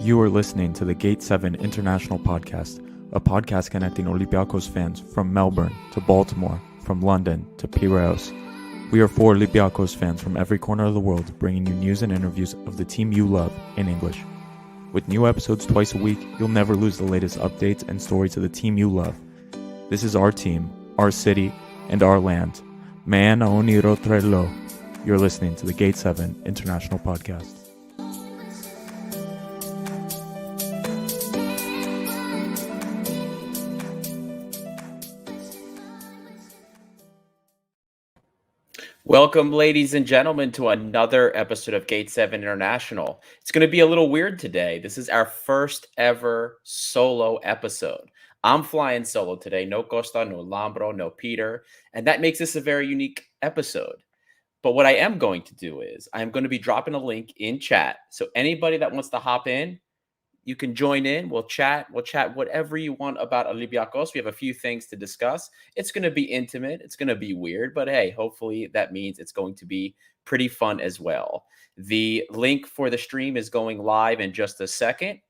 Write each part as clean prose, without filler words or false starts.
You are listening to the Gate 7 International Podcast, a podcast connecting Olympiacos fans from Melbourne to Baltimore, from London to prevails. We are 4 Olympiacos fans from every corner of the world, bringing you news and interviews of the team you love in English. With new episodes twice a week, you'll never lose the latest updates and stories of the team you love. This is our team, our city, and our land. Man Aoniro Trello. You're listening to the Gate 7 International Podcast. Welcome, ladies and gentlemen, to another episode of Gate 7 International. It's going to be a little weird today. This is our first ever solo episode. I'm flying solo today. No Costa, no Lambro, no Peter. And that makes this a very unique episode. But what I am going to do is I'm going to be dropping a link in chat. So anybody that wants to hop in, you can join in. We'll chat whatever you want about Olympiacos. We have a few things to discuss. It's going to be intimate. It's going to be weird. But hey, hopefully that means it's going to be pretty fun as well. The link for the stream is going live in just a second.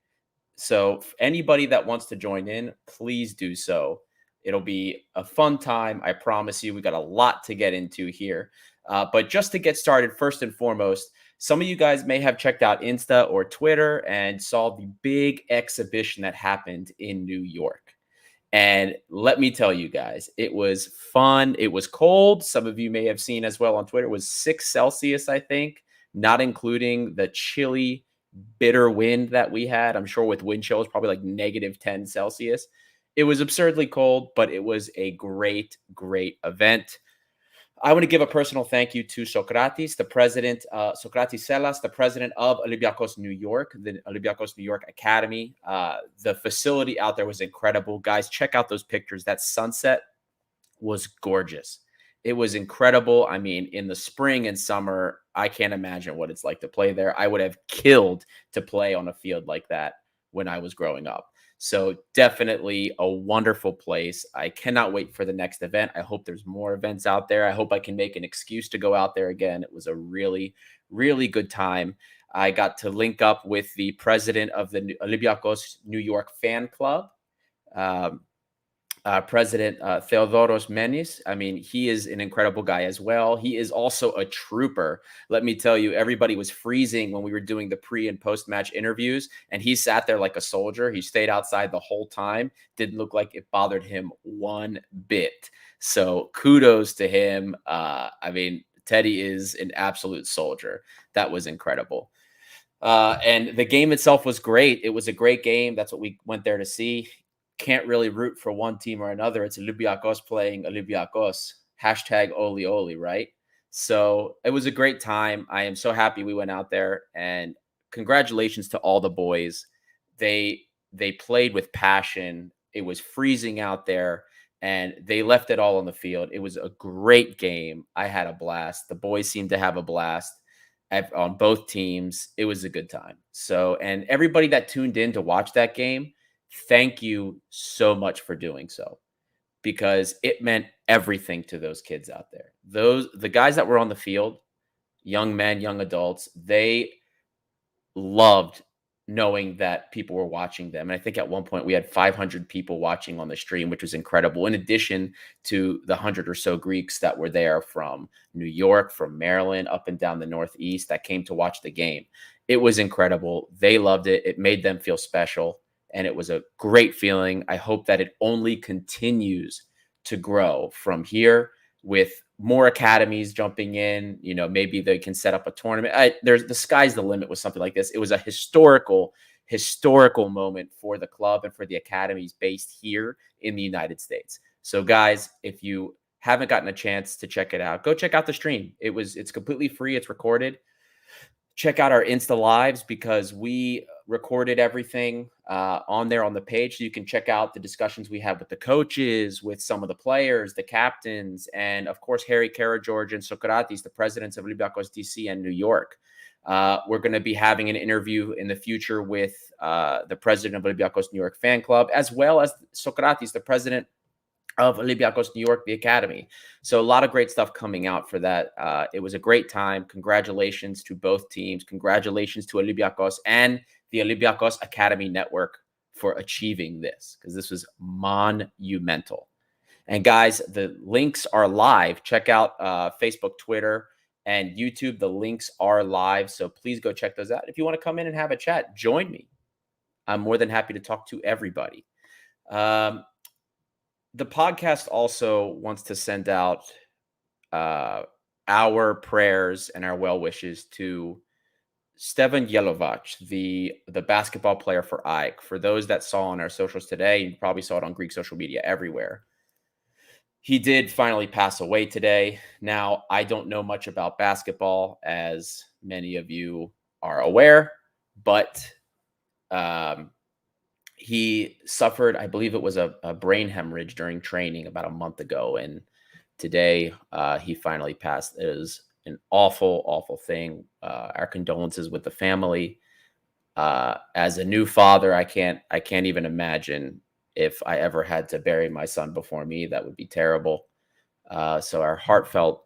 So anybody that wants to join in, please do so. It'll be a fun time. I promise you. We got a lot to get into here. But just to get started, first and foremost, some of you guys may have checked out Insta or Twitter and saw the big exhibition that happened in New York. And let me tell you guys, it was fun. It was cold. Some of you may have seen as well on Twitter. It was 6 Celsius, I think, not including the chilly, bitter wind that we had. I'm sure with wind chill, it was probably like negative 10 Celsius. It was absurdly cold, but it was a great, great event. I want to give a personal thank you to Socrates, the president, Socrates Selas, the president of Olympiacos New York, the Olympiacos New York Academy. The facility out there was incredible. Guys, check out those pictures. That sunset was gorgeous. It was incredible. I mean, in the spring and summer, I can't imagine what it's like to play there. I would have killed to play on a field like that when I was growing up. So definitely a wonderful place. I cannot wait for the next event. I hope there's more events out there. I hope I can make an excuse to go out there again. It was a really, really good time. I got to link up with the president of the Olympiacos New York fan club, President Theodoros Menis. I mean, he is an incredible guy as well. He is also a trooper. Let me tell you, everybody was freezing when we were doing the pre and post match interviews, and he sat there like a soldier. He stayed outside the whole time. Didn't look like it bothered him one bit. So kudos to him. I mean, Teddy is an absolute soldier. That was incredible. And the game itself was great. It was a great game. That's what we went there to see. Can't really root for one team or another. It's Olympiacos playing Olympiacos. Hashtag Oli Oli, right? So it was a great time. I am so happy we went out there, and congratulations to all the boys. They played with passion. It was freezing out there, and they left it all on the field. It was a great game. I had a blast. The boys seemed to have a blast on both teams. It was a good time. So, and everybody that tuned in to watch that game, thank you so much for doing so, because it meant everything to those kids out there. The guys that were on the field, young men, young adults, they loved knowing that people were watching them. And I think at one point we had 500 people watching on the stream, which was incredible. In addition to the 100 or so Greeks that were there from New York, from Maryland, up and down the Northeast that came to watch the game. It was incredible. They loved it. It made them feel special. And it was a great feeling. I hope that it only continues to grow from here with more academies jumping in. You know, maybe they can set up a tournament. The sky's the limit with something like this. It was a historical moment for the club and for the academies based here in the United States. So guys, if you haven't gotten a chance to check it out, go check out the stream. It's completely free. It's recorded. Check out our Insta Lives, because we recorded everything on there on the page. So you can check out the discussions we have with the coaches, with some of the players, the captains, and of course, Harry Karageorge and Socrates, the presidents of Olympiacos DC and New York. We're going to be having an interview in the future with the president of Olympiacos New York fan club, as well as Socrates, the president of Olympiacos New York, the academy. So a lot of great stuff coming out for that. It was a great time. Congratulations to both teams. Congratulations to Olympiacos and the Olympiacos Academy Network for achieving this, because this was monumental. And guys, the links are live. Check out Facebook, Twitter, and YouTube. The links are live, so please go check those out. If you want to come in and have a chat, join me. I'm more than happy to talk to everybody. The podcast also wants to send out our prayers and our well wishes to Stevan Jelovac, the basketball player for AEK. For those that saw on our socials today, you probably saw it on Greek social media everywhere. He did finally pass away today. Now, I don't know much about basketball, as many of you are aware, but he suffered, I believe it was a brain hemorrhage during training about a month ago. And today he finally passed. It is an awful, awful thing. Our condolences with the family. As a new father, I can't even imagine if I ever had to bury my son before me. That would be terrible. So our heartfelt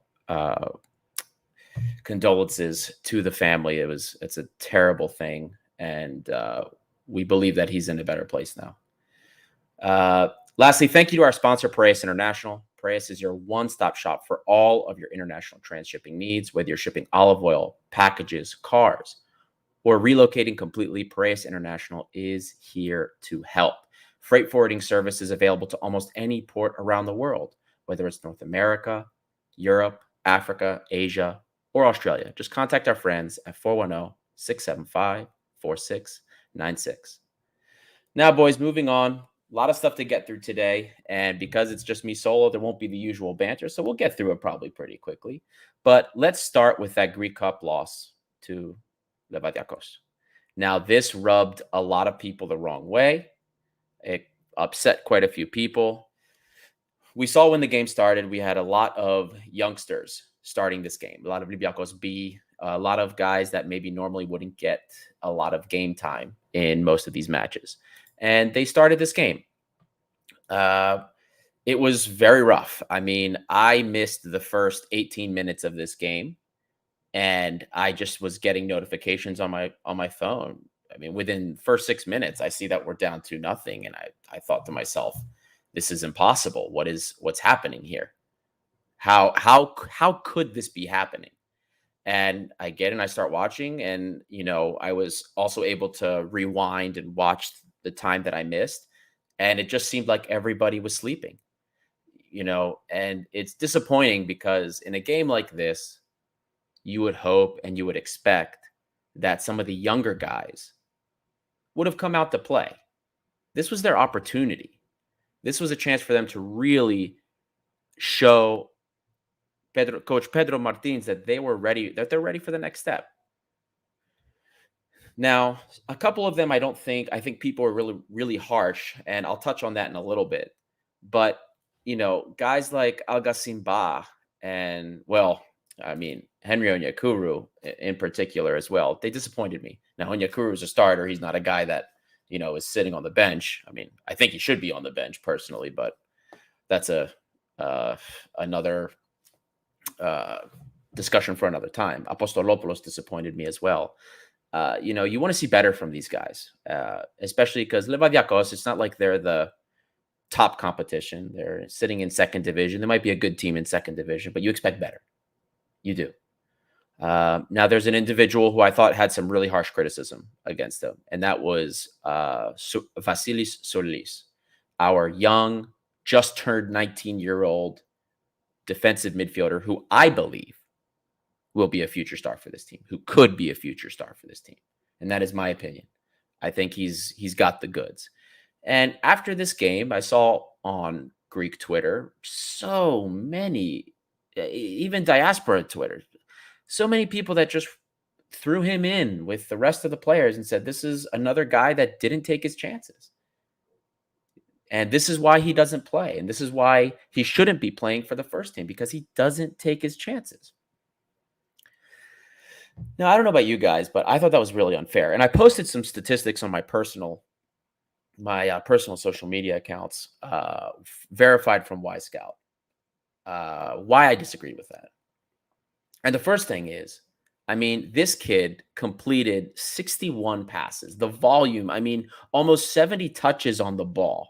condolences to the family. It's a terrible thing. And we believe that he's in a better place now. Lastly, thank you to our sponsor, Prevails International. Prevails is your one-stop shop for all of your international transshipping needs, whether you're shipping olive oil, packages, cars, or relocating completely. Prevails International is here to help. Freight forwarding service is available to almost any port around the world, whether it's North America, Europe, Africa, Asia, or Australia. Just contact our friends at 410-675-4696. Now, boys, moving on. A lot of stuff to get through today. And because it's just me solo, there won't be the usual banter. So we'll get through it probably pretty quickly. But let's start with that Greek Cup loss to Olympiacos. Now, this rubbed a lot of people the wrong way. It upset quite a few people. We saw when the game started, we had a lot of youngsters starting this game. A lot of Olympiacos B, a lot of guys that maybe normally wouldn't get a lot of game time in most of these matches. And they started this game. It was very rough. I mean, I missed the first 18 minutes of this game, and I just was getting notifications on my phone. I mean, within first 6 minutes, I see that we're down 2-0, and I thought to myself, this is impossible. What's happening here? How could this be happening? And I get in, I start watching, and I was also able to rewind and watch the time that I missed, and it just seemed like everybody was sleeping. And it's disappointing because in a game like this, you would hope and you would expect that some of the younger guys would have come out to play. This was their opportunity. This was a chance for them to really show Coach Pedro Martins that they're ready for the next step. Now, a couple of them, I think people are really, really harsh, and I'll touch on that in a little bit. But, guys like Algassim Ba and, Henry Onyekuru in particular as well, they disappointed me. Now, Onyekuru is a starter. He's not a guy that, is sitting on the bench. I mean, I think he should be on the bench personally, but that's another discussion for another time. Apostolopoulos disappointed me as well. You want to see better from these guys, especially because Olympiacos, it's not like they're the top competition. They're sitting in second division. They might be a good team in second division, but you expect better. You do. Now, there's an individual who I thought had some really harsh criticism against them, and that was Vasilis Solis, our young, just turned 19-year-old defensive midfielder who I believe will be a future star for this team, who could be a future star for this team. And that is my opinion. I think he's got the goods. And after this game, I saw on Greek Twitter so many, even diaspora Twitter, so many people that just threw him in with the rest of the players and said, this is another guy that didn't take his chances. And this is why he doesn't play. And this is why he shouldn't be playing for the first team, because he doesn't take his chances. Now, I don't know about you guys, but I thought that was really unfair. And I posted some statistics on my personal social media accounts, verified from Scout, why I disagree with that. And the first thing is, I mean, this kid completed 61 passes. The volume, I mean, almost 70 touches on the ball,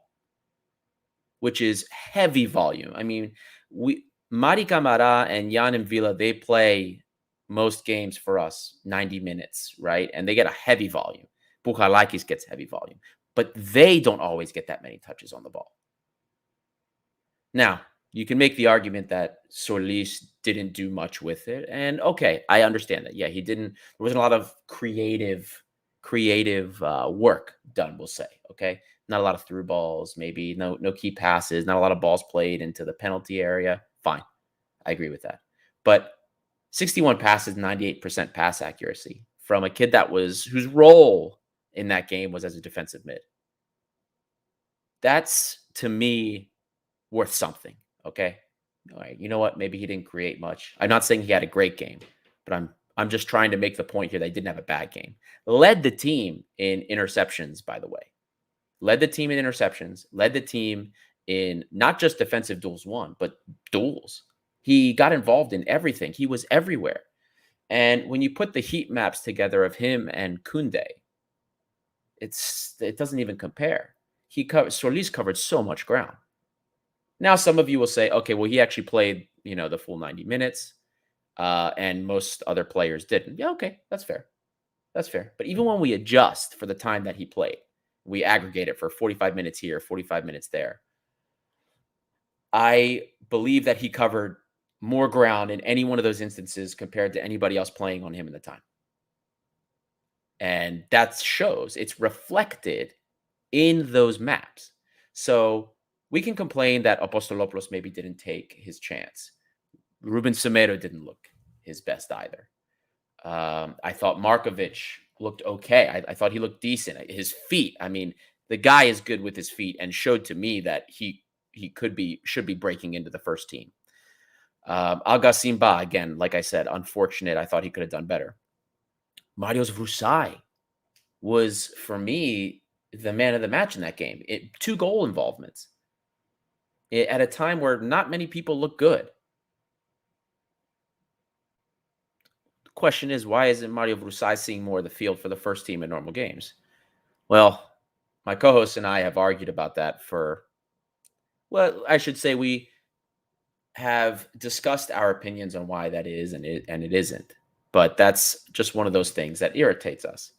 which is heavy volume. I mean, we Mari Camara and Jan Villa, they play most games for us 90 minutes, right? And they get a heavy volume. Bukhalakis gets heavy volume, but they don't always get that many touches on the ball. Now, you can make the argument that Solis didn't do much with it. And okay, I understand that. Yeah, he didn't, there wasn't a lot of creative work done, we'll say. Okay. Not a lot of through balls, maybe no key passes, not a lot of balls played into the penalty area. Fine. I agree with that. But 61 passes, 98% pass accuracy from a kid whose role in that game was as a defensive mid. That's, to me, worth something. Okay. All right. You know what? Maybe he didn't create much. I'm not saying he had a great game, but I'm just trying to make the point here that he didn't have a bad game. Led the team in interceptions, by the way. Led the team in interceptions, led the team in not just defensive duels won, but duels. He got involved in everything. He was everywhere. And when you put the heat maps together of him and Kunde, it doesn't even compare. Solis covered so much ground. Now, some of you will say, okay, well, he actually played, the full 90 minutes, and most other players didn't. Yeah, okay, that's fair. That's fair. But even when we adjust for the time that he played, we aggregate it for 45 minutes here, 45 minutes there. I believe that he covered more ground in any one of those instances compared to anybody else playing on him in the time. And that shows, it's reflected in those maps. So we can complain that Apostolopoulos maybe didn't take his chance. Ruben Semedo didn't look his best either. I thought Markovic looked okay. I thought he looked decent. His feet, I mean, the guy is good with his feet and showed to me that he should be breaking into the first team. Alga-Simba, again, like I said, unfortunate. I thought he could have done better. Marius Vrusai was, for me, the man of the match in that game. 2 goal involvements at a time where not many people look good. The question is, why isn't Mario Vrusai seeing more of the field for the first team in normal games? Well, my co-host and I have argued about that I should say we have discussed our opinions on why that is and it isn't. But that's just one of those things that irritates us.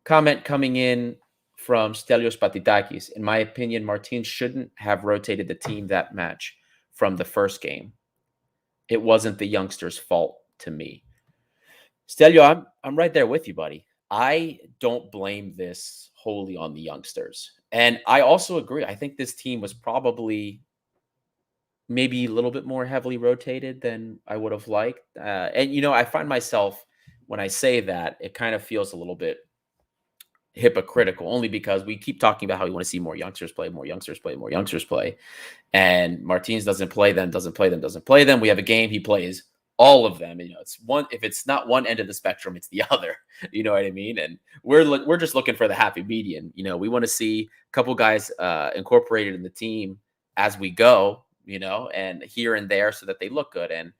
Comment coming in from Stelios Patitakis. In my opinion, Martin shouldn't have rotated the team that match from the first game. It wasn't the youngsters' fault to me. Stelio, I'm right there with you, buddy. I don't blame this wholly on the youngsters. And I also agree. I think this team was probably maybe a little bit more heavily rotated than I would have liked. And I find myself, when I say that, it kind of feels a little bit hypocritical, only because we keep talking about how we want to see more youngsters play, more youngsters play, more youngsters play. And Martins doesn't play them. We have a game, he plays all of them. It's one, if it's not one end of the spectrum, it's the other. You know what I mean? And we're just looking for the happy median. We want to see a couple guys incorporated in the team as we go, and here and there, so that they look good. And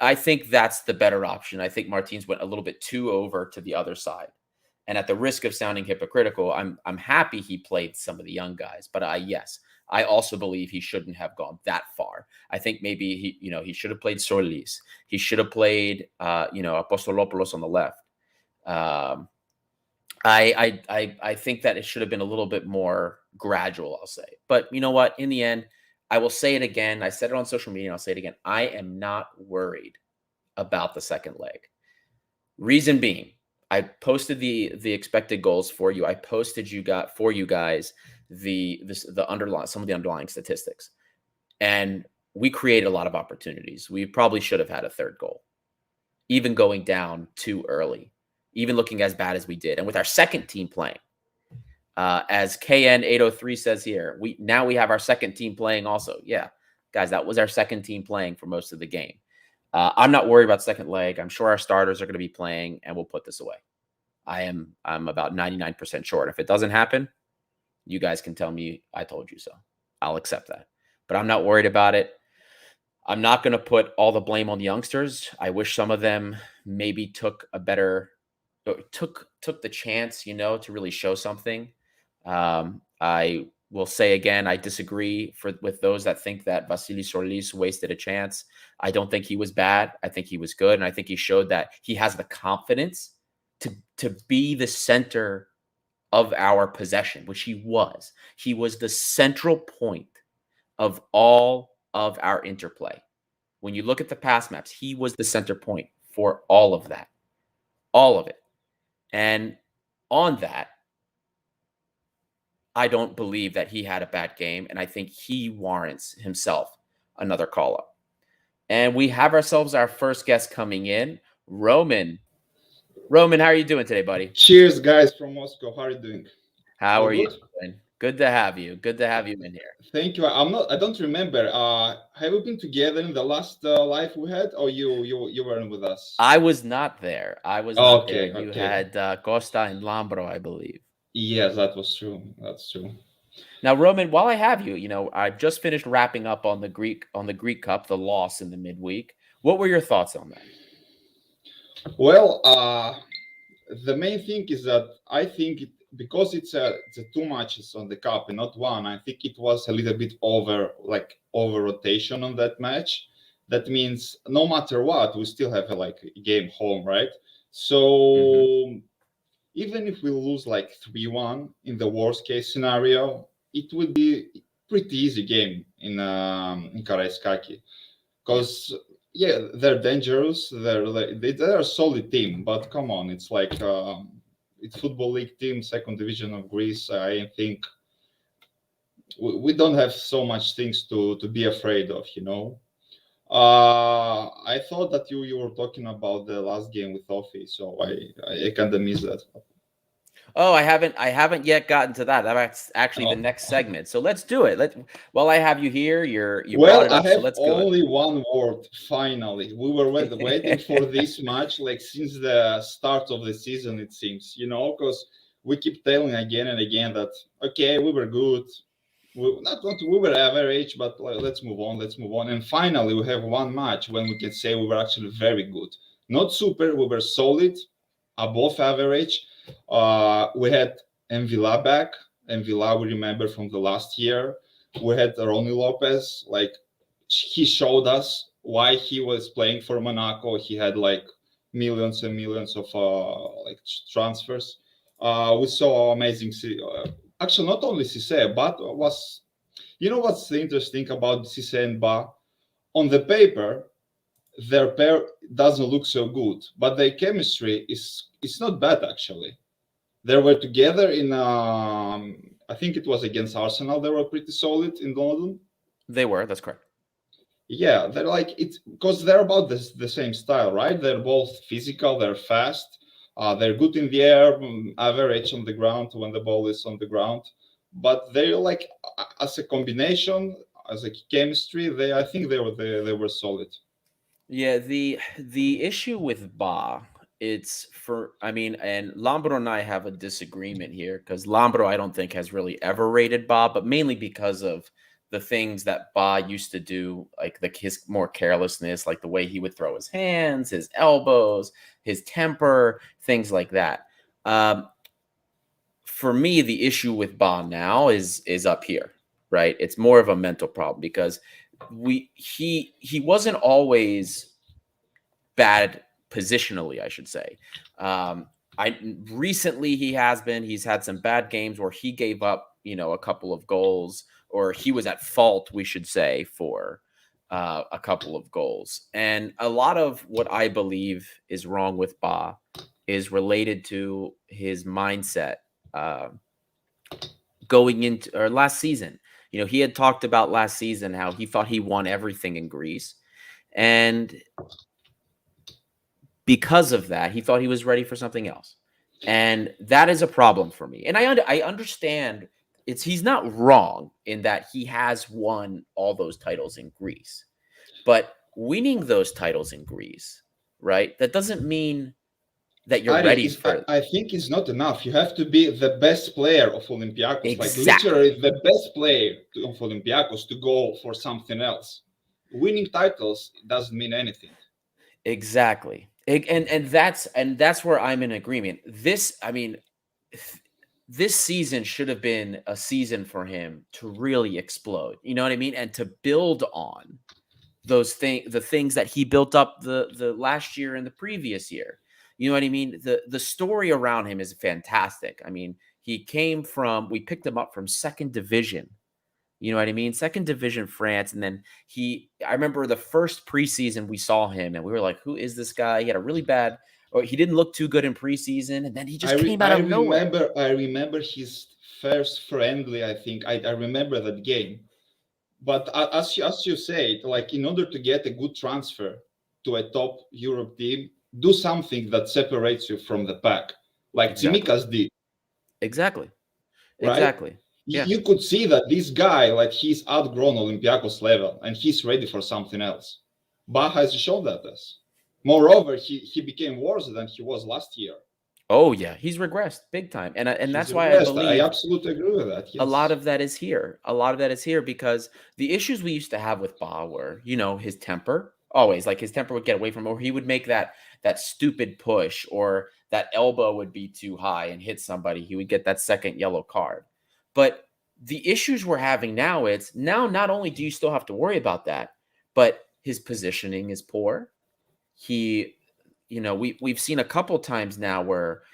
I think that's the better option. I think Martins went a little bit too over to the other side. And at the risk of sounding hypocritical, I'm happy he played some of the young guys. But I also believe he shouldn't have gone that far. I think maybe he should have played Solis. He should have played Apostolopoulos on the left. I think that it should have been a little bit more gradual, I'll say. But you know what? In the end, I will say it again. I said it on social media, and I'll say it again. I am not worried about the second leg. Reason being, I posted the expected goals for you. I posted for you guys the underlying, some of the underlying statistics, and we created a lot of opportunities. We probably should have had a third goal, even going down too early, even looking as bad as we did, and with our second team playing. As KN803 says here, we have our second team playing also. Yeah, guys, that was our second team playing for most of the game. I'm not worried about second leg. I'm sure our starters are going to be playing, and we'll put this away. I'm about 99% sure. And if it doesn't happen, you guys can tell me I told you so. I'll accept that. But I'm not worried about it. I'm not going to put all the blame on the youngsters. I wish some of them maybe took a better took the chance, to really show something. I will say again, I disagree with those that think that Vasily Solis wasted a chance. I don't think he was bad. I think he was good, and I think he showed that he has the confidence to be the center of our possession, which he was. He was the central point of all of our interplay. When you look at the pass maps, he was the center point for all of that, all of it. And on that, I don't believe that he had a bad game, and I think he warrants himself another call up. And we have ourselves our first guest coming in, Roman. Roman, how are you doing today, buddy? Cheers, guys from Moscow. How are you doing? How All are you good? doing? Good to have you. Good to have you in here. Thank you. I don't remember. Have we been together in the last live we had, or you weren't with us? I was not there. I was not there. Okay, You okay. had Costa and Lambro, I believe. Yes, that was true. That's true. Now, Roman, while I have you, I've just finished wrapping up on the Greek Cup, the loss in the midweek. What were your thoughts on that? Well, the main thing is that I think because it's a two matches on the cup and not one, I think it was a little bit over rotation on that match. That means no matter what, we still have a game home, right? So even if we lose like 3-1 in the worst case scenario, it would be pretty easy game in Karaiskaki, because they're dangerous. They're a solid team, but come on, it's like it's football league team, second division of Greece. I think we don't have so much things to be afraid of, I thought that you were talking about the last game with OFI, so I kind of missed that. Oh, I haven't yet gotten to that. That's actually the next segment. So let's do it. While I have you here, you brought it up, I have so let's only one word. Finally, we were waiting for this match like since the start of the season. It seems, because we keep telling again and again that okay, we were good. We were average, but let's move on. Let's move on. And finally, we have one match when we can say we were actually very good. Not super. We were solid, above average. We had Envila back. Envila, we remember from the last year. We had Ronnie Lopez. Like, he showed us why he was playing for Monaco. He had like millions and millions of transfers. We saw amazing. Actually, not only Cisse, but what's interesting about Cisse and Ba? On the paper, their pair doesn't look so good, but their chemistry it's not bad actually. They were together in I think it was against Arsenal. They were pretty solid in London. They were. That's correct. Yeah, they're like it's because they're about the same style, right? They're both physical. They're fast. They're good in the air, average on the ground when the ball is on the ground. But they're like as a combination, as a chemistry. I think they were solid. Yeah, the issue with Ba, and Lambro and I have a disagreement here because Lambro I don't think has really ever rated Ba, but mainly because of the things that Ba used to do, like his more carelessness, like the way he would throw his hands, his elbows, his temper, things like that. For me, the issue with Ba now is up here, right? It's more of a mental problem because he wasn't always bad positionally, I should say. Recently he's had some bad games where he gave up, a couple of goals, or he was at fault, we should say, for a couple of goals. And a lot of what I believe is wrong with Ba is related to his mindset going into last season. He had talked about last season how he thought he won everything in Greece. And because of that, he thought he was ready for something else. And that is a problem for me. And I understand he's not wrong in that he has won all those titles in Greece. But winning those titles in Greece, right, that doesn't mean that you're ready for it. I think it's not enough. You have to be the best player of Olympiacos, Exactly. like literally the best player of Olympiacos to go for something else. Winning titles doesn't mean anything. Exactly. And that's where I'm in agreement. This season should have been a season for him to really explode. You know what I mean? And to build on the things that he built up the last year and the previous year. You know what I mean? The story around him is fantastic. I mean, we picked him up from second division. You know what I mean? Second division France. And then I remember the first preseason we saw him and we were like, who is this guy? He had a really bad, or he didn't look too good in preseason. And then he just came out of nowhere. I remember his first friendly, I think. I remember that game. But as you said, like in order to get a good transfer to a top Europe team, do something that separates you from the pack, like Tsimikas did. Exactly. Right? Exactly. Yeah. You could see that this guy, like he's outgrown Olympiacos level and he's ready for something else. Bah has shown that us. Moreover, he became worse than he was last year. Oh yeah, he's regressed big time, and that's why I believe I absolutely agree with that. Yes. A lot of that is here. A lot of that is here because the issues we used to have with Ba were, his temper. Always, like his temper would get away from him, or he would make that stupid push, or that elbow would be too high and hit somebody. He would get that second yellow card. But the issues we're having now, not only do you still have to worry about that, but his positioning is poor. We've seen a couple times now where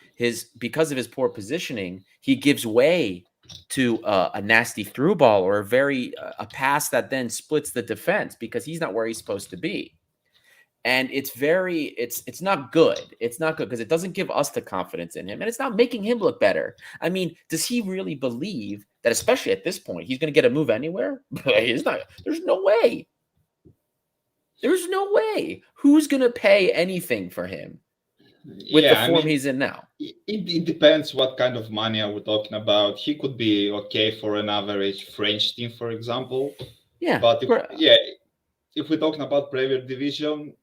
because of his poor positioning, he gives way to a nasty through ball or a pass that then splits the defense because he's not where he's supposed to be. And it's not good. It's not good because it doesn't give us the confidence in him, and it's not making him look better. I mean, does he really believe that, especially at this point, he's going to get a move anywhere? He's not. There's no way. There's no way. Who's going to pay anything for him with the form he's in now? It depends what kind of money are we talking about. He could be okay for an average French team, for example. Yeah. But if we're talking about Premier Division,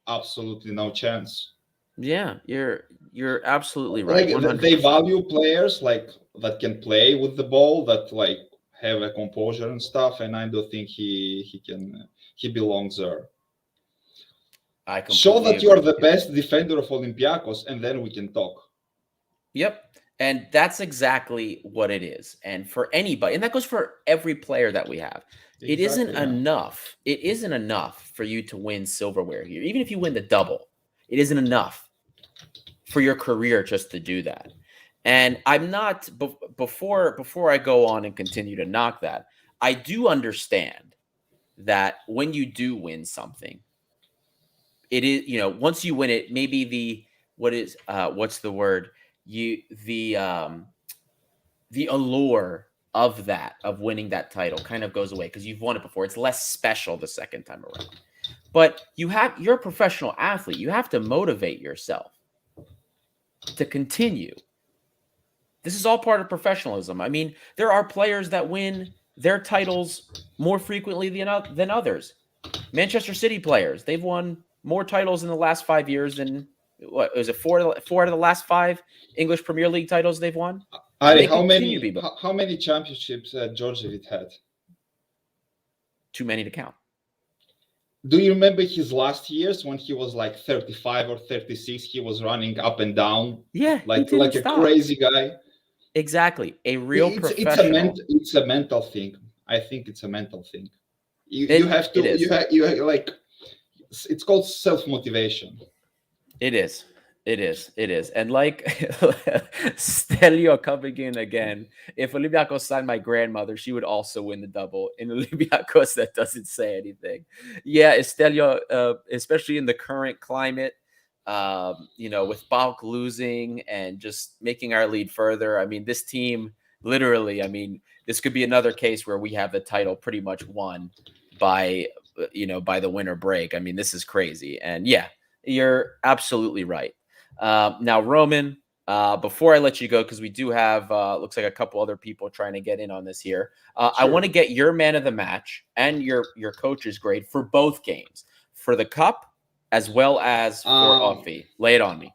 absolutely no chance. Yeah, you're absolutely right. Like, they value players like that can play with the ball, that like have a composure and stuff, and I don't think he belongs there. Show that you are the best defender of Olympiacos, and then we can talk. Yep. And that's exactly what it is. And for anybody, and that goes for every player that we have. Exactly, it isn't enough. It isn't enough for you to win silverware here. Even if you win the double, it isn't enough for your career just to do that. And I'm not, before I go on and continue to knock that, I do understand that when you do win something, it is, once you win it, maybe what's the word? The allure of winning that title kind of goes away because you've won it before. It's less special the second time around. But you're a professional athlete. You have to motivate yourself to continue. This is all part of professionalism. I mean, there are players that win their titles more frequently than others. Manchester City players, they've won more titles in the last 5 years than what was it? Four out of the last 5 English Premier League titles they've won. How many championships Djordjevic had? Too many to count. Do you remember his last years when he was like 35 or 36? He was running up and down, like a crazy guy. Exactly, a real professional. It's a mental thing. I think it's a mental thing. You have to. Like, it's called self-motivation. It is. And like Stelio coming in again, if Olympiacos signed my grandmother, she would also win the double. In Olympiacos, that doesn't say anything. Yeah, Stelio, especially in the current climate, with Balk losing and just making our lead further. I mean, this team, literally, this could be another case where we have the title pretty much won by the winter break. I mean, this is crazy. And yeah, you're absolutely right. Now, Roman, before I let you go, because we do have, looks like a couple other people trying to get in on this here. Sure. I want to get your man of the match and your coach's grade for both games, for the cup as well as for OFI. Lay it on me.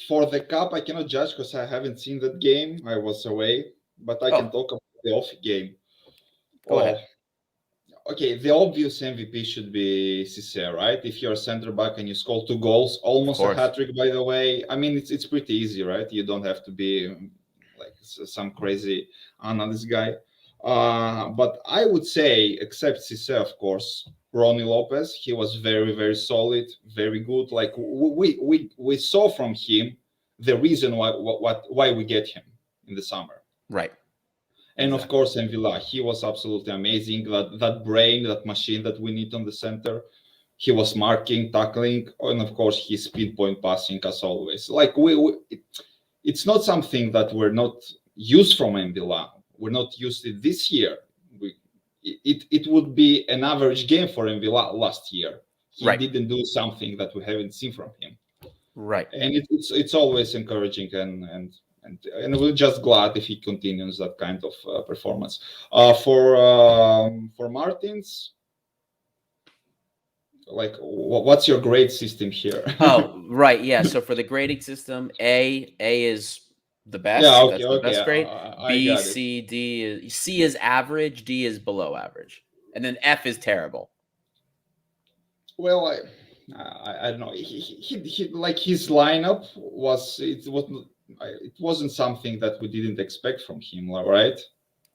For the cup, I cannot judge because I haven't seen that game. I was away, but I can talk about the OFI game. Go ahead. okay, the obvious MVP should be Cisse, right? If you're a center back and you score 2 goals, Of almost a course. hat trick, by the way. I mean, it's pretty easy, right? You don't have to be like some crazy analyst guy. But I would say, except Cisse, of course, Ronnie Lopez, he was very, very solid, very good. Like we saw from him the reason why we get him in the summer. Right. And of Exactly. course, Envila, he was absolutely amazing. That brain, that machine that we need on the center. He was marking, tackling, and of course, his pinpoint passing as always. Like it's not something that we're not used from Envila. We're not used to it this year. It would be an average game for Envila last year. He Right. didn't do something that we haven't seen from him, Right. and it's always encouraging and we're just glad if he continues that kind of performance. For Martins, like what's your grade system here? Oh, right. Yeah. So for the grading system, A is the Yeah, best. okay, That's the okay, best grade. I B, got it. C, D is C is average, D is below average. And then F is terrible. Well, I don't know. He like his lineup it wasn't something that we didn't expect from him, right?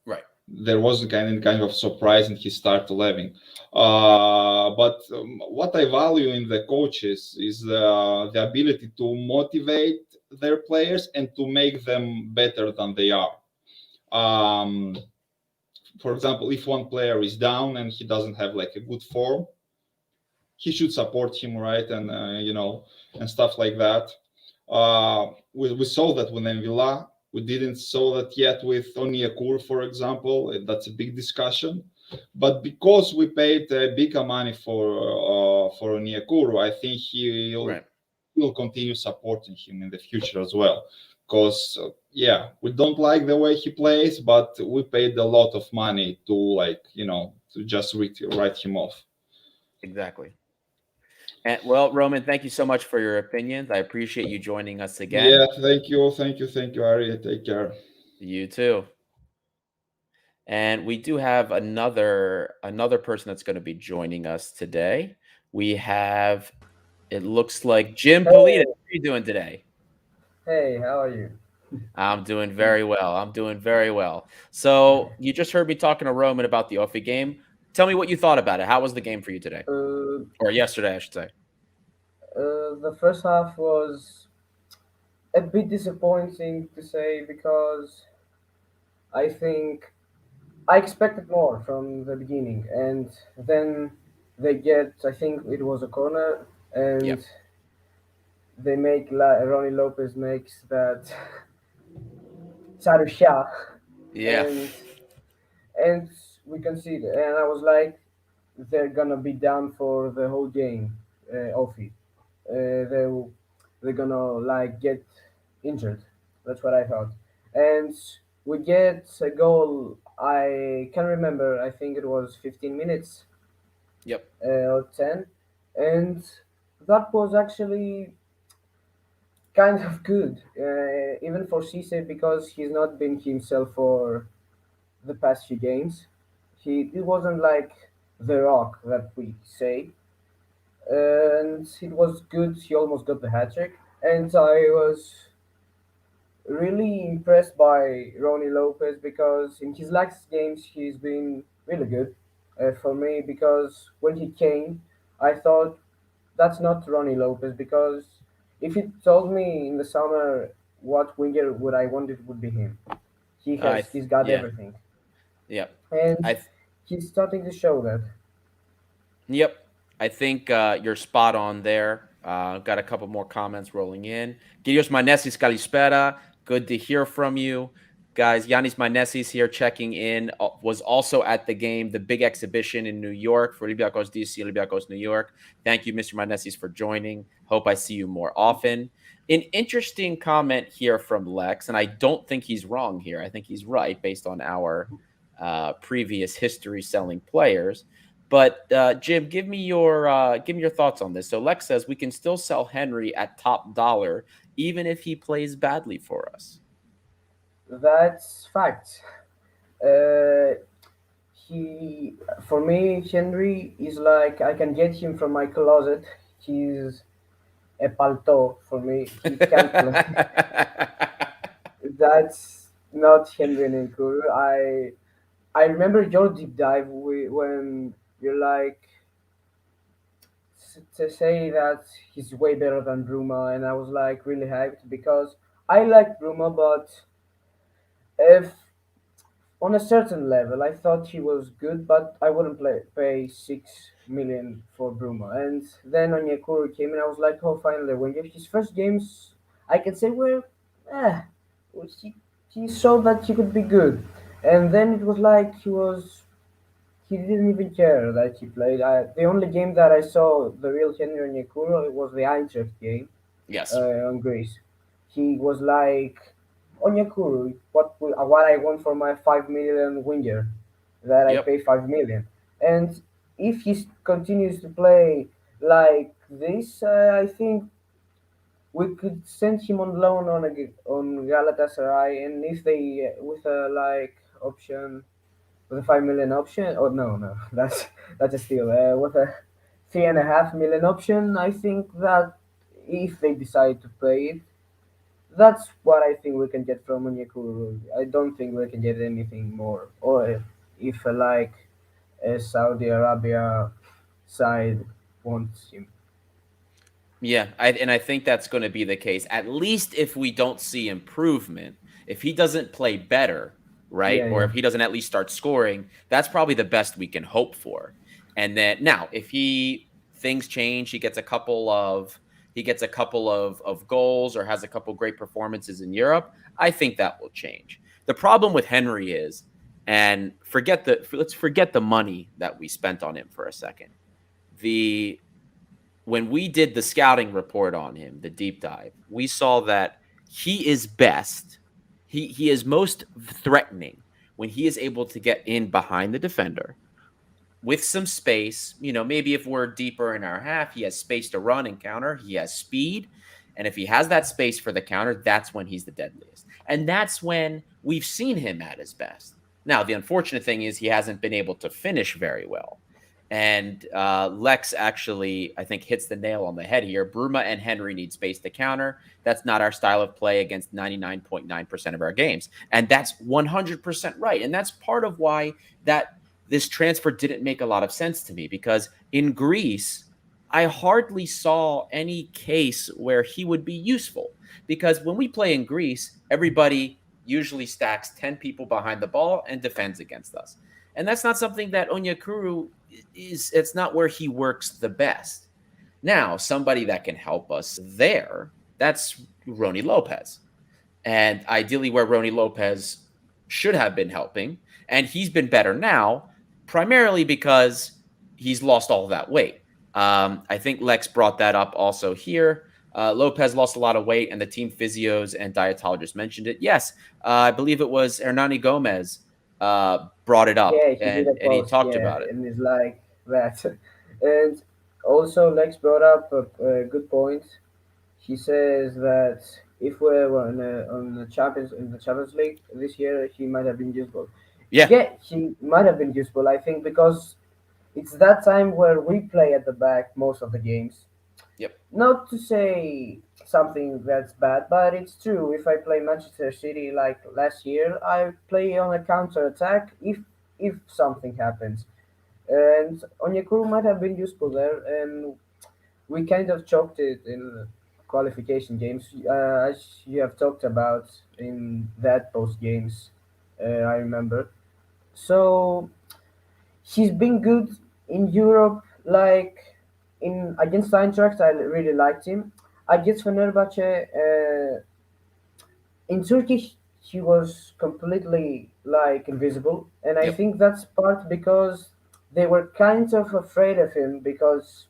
Right. There was a kind of surprise in his start 11. But what I value in the coaches is the ability to motivate their players and to make them better than they are. Um, for example, if one player is down and he doesn't have like a good form, he should support him, right? And and stuff like that. We saw that with Envila. We didn't saw that yet with Onyekuru, for example. That's a big discussion. But because we paid bigger money for Onyekuru, I think Right. will continue supporting him in the future as well. Because we don't like the way he plays, but we paid a lot of money to to just write him off. Exactly. And well, Roman, thank you so much for your opinions. I appreciate you joining us again. Yeah, thank you, Ari. Take care. You too. And we do have another person that's going to be joining us today. We have, it looks like Jim Polita. Hey, How are you doing today? hey, how are you? I'm doing very well. I'm doing very well. So you just heard me talking to Roman about the OFI game. Tell me what you thought about it. How was the game for you today? Or yesterday, I should say. The first half was a bit disappointing to say because I think I expected more from the beginning, and then they get, I think it was a corner, Yep. and they make Ronnie Lopez makes that Sarusha, Yeah. and and we conceded, and I was like, they're gonna be down for the whole game, Ofi. They they're gonna like get injured. That's what I thought. And we get a goal. I can remember. I think it was 15 minutes Yep. or 10, and that was actually kind of good, even for Cisse because he's not been himself for the past few games. It wasn't like the Rock that we say, and it was good. He almost got the hat trick, and I was really impressed by Ronnie Lopez because in his last games he's been really good for me. Because when he came, I thought that's not Ronnie Lopez because if you told me in the summer what winger would I wanted would be him. He's got Yeah. everything, Yep. and I th- he's starting to show that. Yep. I think you're spot on there. Got a couple more comments rolling in. Girios Manesis Kalispera. Good to hear from you. Guys, Yanis Manesis here checking in. Was also at the game, the big exhibition in New York for Olympiacos DC, Olympiacos New York. Thank you, Mr. Manesis, for joining. Hope I see you more often. An interesting comment here from Lex, and I don't think he's wrong here. I think he's right based on our previous history selling players. But Jim, give me your thoughts on this. So Lex says we can still sell Henry at top dollar even if he plays badly for us. That's fact. Uh, he, for me, Henry is like I can get him from my closet. He's a palto for me. He can't play. That's not Henry Ninkuru. I remember your deep dive when you're like to say that he's way better than Bruma, and I was like really hyped because I like Bruma, but if on a certain level, I thought he was good, but I wouldn't pay 6 million for Bruma. And then Onyekuru came, and I was like, oh, finally, when his first games, I can say were, eh, he he showed that he could be good, and then it was like he didn't even care that he played. The only game that I saw the real Henry Onyekuru was the Eintracht game Yes. on Greece. He was like, Onyekuru, what I want for my 5 million winger that I Yep. pay 5 million. And if continues to play like this, I think we could send him on loan on Galatasaray, and if they with a like option with a 5 million option, oh no, that's a steal. With a 3.5 million option, I think that if they decide to play it, that's what I think we can get from Onyekuru. I don't think we can get anything more. Or if like a Saudi Arabia side wants him. Yeah, and I think that's going to be the case. At least if we don't see improvement, if he doesn't play better, right, Yeah, or yeah, if he doesn't at least start scoring, that's probably the best we can hope for. And then now, if he things change, he gets a couple of goals or has a couple great performances in Europe, I think that will change. The problem with Henry is, and let's forget the money that we spent on him for a second. The When we did the scouting report on him, the deep dive, we saw that he is best. He is most threatening when he is able to get in behind the defender with some space. Maybe if we're deeper in our half, he has space to run and counter. He has speed. And if he has that space for the counter, that's when he's the deadliest. And that's when we've seen him at his best. Now, the unfortunate thing is he hasn't been able to finish very well. And Lex actually, I think, hits the nail on the head here. Bruma and Henry need space to counter. That's not our style of play against 99.9% of our games. And that's 100% right. And that's part of why that this transfer didn't make a lot of sense to me, because in Greece, I hardly saw any case where he would be useful. Because when we play in Greece, everybody usually stacks 10 people behind the ball and defends against us. And that's not something that Onyekuru it's not where he works the best. Now, somebody that can help us there, that's Rony Lopez. And ideally where Rony Lopez should have been helping. And he's been better now, primarily because he's lost all that weight. I think Lex brought that up also here. Lopez lost a lot of weight, and the team physios and dietologists mentioned it. Yes, I believe it was Hernani Gomez brought it up, yeah. He did a and he post, talked yeah, about it. and it's like that. And also, Lex brought up a good point. He says that if we were on the Champions League this year, he might have been useful. Yeah. Yeah, he might have been useful. I think because it's that time where we play at the back most of the games. Yep. Not to say something that's bad, but it's true. If I play Manchester City like last year, I play on a counter attack if something happens. And Onyekuru might have been useful there, and we kind of choked it in qualification games, as you have talked about in that post games. I remember. So he's been good in Europe, like in against Eintracht. I really liked him. Against Fenerbahce, in Turkey, he was completely like invisible, and I Yep. think that's part because they were kind of afraid of him because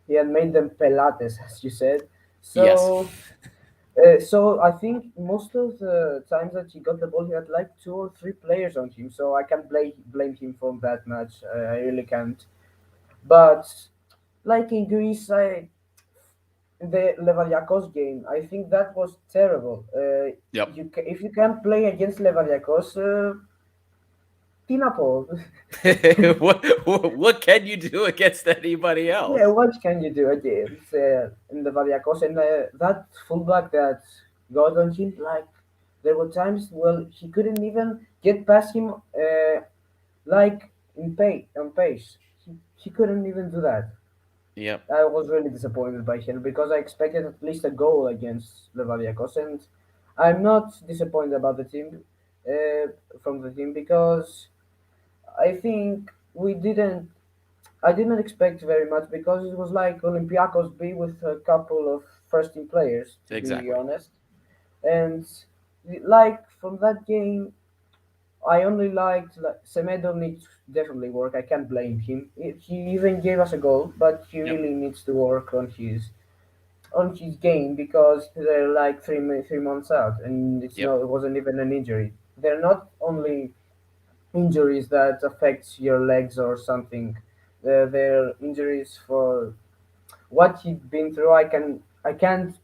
he had made them pelates, as you said. Yes. So I think most of the times that he got the ball, he had like 2 or 3 players on him. So I can't blame him for that much. I really can't. But like in Greece, the Levaliakos game, I think that was terrible. Yep. If you can't play against Levaliakos, Tinapol. what can you do against anybody Yeah, else? what can you do against in the Variacos and that fullback that got on him? Like there were times, well, he couldn't even get past him. Like on pace, he couldn't even do that. Yep. I was really disappointed by him because I expected at least a goal against the Variacos, and I'm not disappointed about the team from the team because I think we didn't. I didn't expect very much because it was like Olympiacos B with a couple of first team players, to be Exactly. honest. And like from that game, I only liked like, Semedo needs definitely work. I can't blame him. He even gave us a goal, but he Yep. really needs to work on his game because they're like 3 months out, and Yep. it wasn't even an injury. They're not only injuries that affects your legs or something. They're injuries for what he'd been through. I can't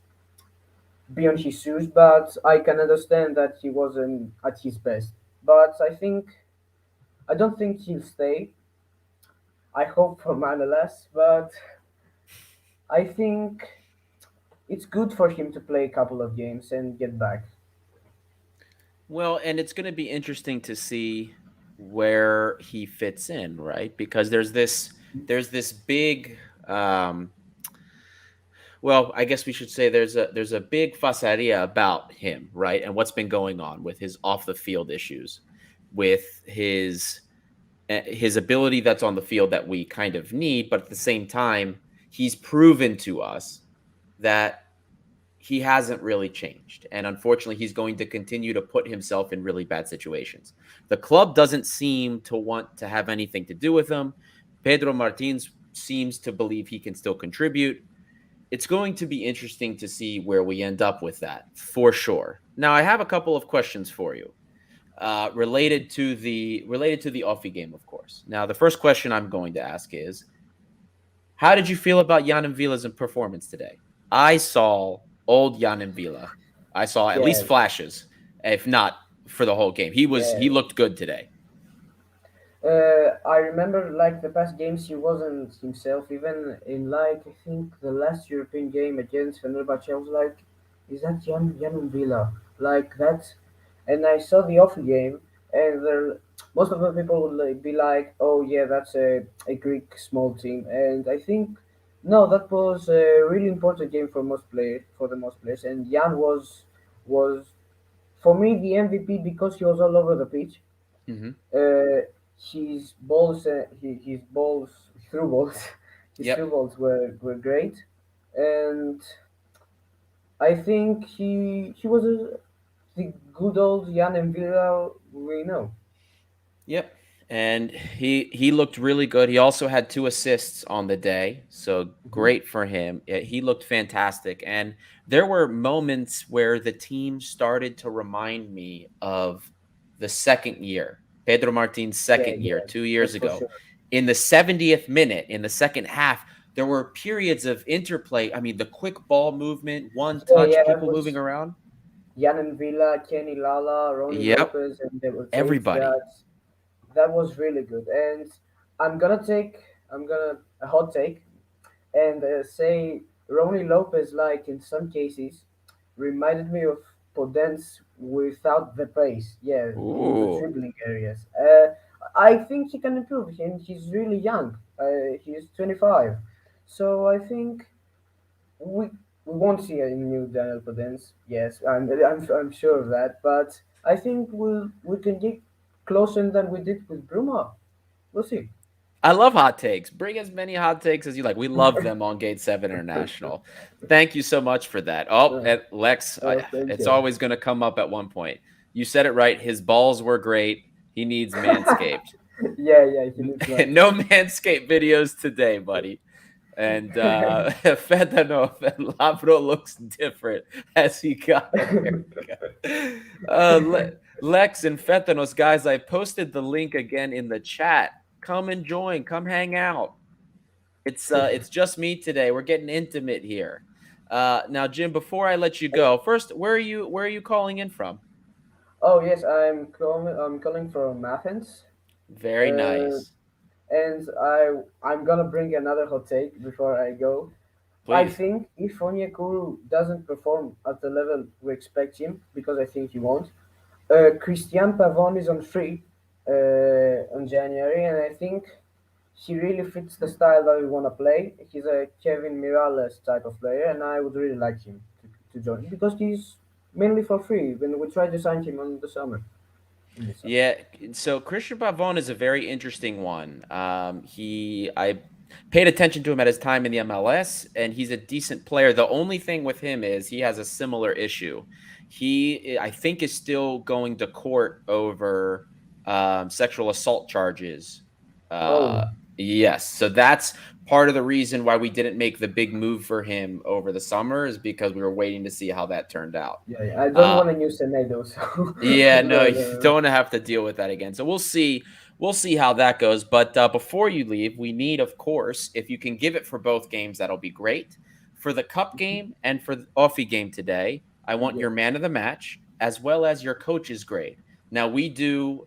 be on his shoes, but I can understand that he wasn't at his best. But I don't think he'll stay. I hope for Manolas, but I think it's good for him to play a couple of games and get back. Well, and it's going to be interesting to see where he fits in, right? Because there's this big well, I guess we should say there's a big fasaria about him, right? And what's been going on with his off the field issues, with his ability that's on the field that we kind of need, but at the same time, he's proven to us that he hasn't really changed. And unfortunately, he's going to continue to put himself in really bad situations. The club doesn't seem to want to have anything to do with him. Pedro Martins seems to believe he can still contribute. It's going to be interesting to see where we end up with that for sure. Now, I have a couple of questions for you related to the OFI game, of course. Now, the first question I'm going to ask is, how did you feel about Jan Villa's performance today? I saw old Jan Villa. I saw at least Yeah, flashes, if not for the whole game. He yeah. looked good today. I remember like the past games he wasn't himself. Even in like I think the last European game against Fenerbahce, I was like, is that Jan Villa like that? And I saw the off game, and most of the people would like, be like, oh yeah, that's a Greek small team. And I think no, that was a really important game for the most players. And Jan was for me the MVP because he was all over the pitch. Mm-hmm. uh, his balls, through balls, his Yep. through balls were great, and I think he was the good old Jan and Villa we know. Yep. And he looked really good. He also had two assists on the day, so Mhm. great for him. He looked fantastic. And there were moments where the team started to remind me of the second year, Pedro Martin's Yeah, second year, yeah, 2 years that's for ago. sure. In the 70th minute, in the second half, there were periods of interplay. I mean, the quick ball movement, one Yeah, touch, yeah, it people moving was around. Jan and Villa, Kenny Lala, Ronnie Yep. Lopez, and they were Tate. Everybody. That was really good, and I'm gonna a hot take and say Ronnie Lopez, like in some cases, reminded me of Podence without the pace. Yeah, in the Ooh. dribbling areas. I think he can improve, and he's really young. He's 25, so I think we we won't see a new Daniel Podence. Yes, I'm sure of that, but I think we can get closer than we did with Bruma. We'll see. I love hot takes. Bring as many hot takes as you like. We love them on Gate 7 International. Thank you so much for that. Oh, Uh, and Lex, thank it's you. always going to come up at one point. You said it right. His balls were great. He needs Manscaped. Yeah, yeah, he needs No Manscaped. Manscaped videos today, buddy. And Fentanyl and Labro looks different as he got a haircut. Lex and Fentanos, guys, I posted the link again in the chat. Come and join. Come hang out. It's just me today. We're getting intimate here. Now, Jim, before I let you go, first, where are you calling in from? Oh yes, I'm calling from Athens. Very Uh, nice. and I'm gonna bring another hot take before I go. I Please. think if Onyekuru doesn't perform at the level we expect him, because I think he won't, Christian Pavon is on free on January, and I think he really fits the style that we want to play. He's a Kevin Miralles type of player, and I would really like him to join because he's mainly for free when we tried to sign him on the summer. In the summer. Yeah, so Christian Pavon is a very interesting one. I paid attention to him at his time in the MLS, and he's a decent player. The only thing with him is he has a similar issue. I think, is still going to court over sexual assault charges. Uh, Oh, yes, so that's part of the reason why we didn't make the big move for him over the summer is because we were waiting to see how that turned out. yeah. I don't Uh, want a new Semedo, so yeah, no, you the, don't have to deal with that again. So we'll see. We'll see how that goes. But before you leave, we need, of course, if you can give it for both games, that'll be great. For the cup game and for the OFI game today, I want yeah, your man of the match as well as your coach's grade. Now we do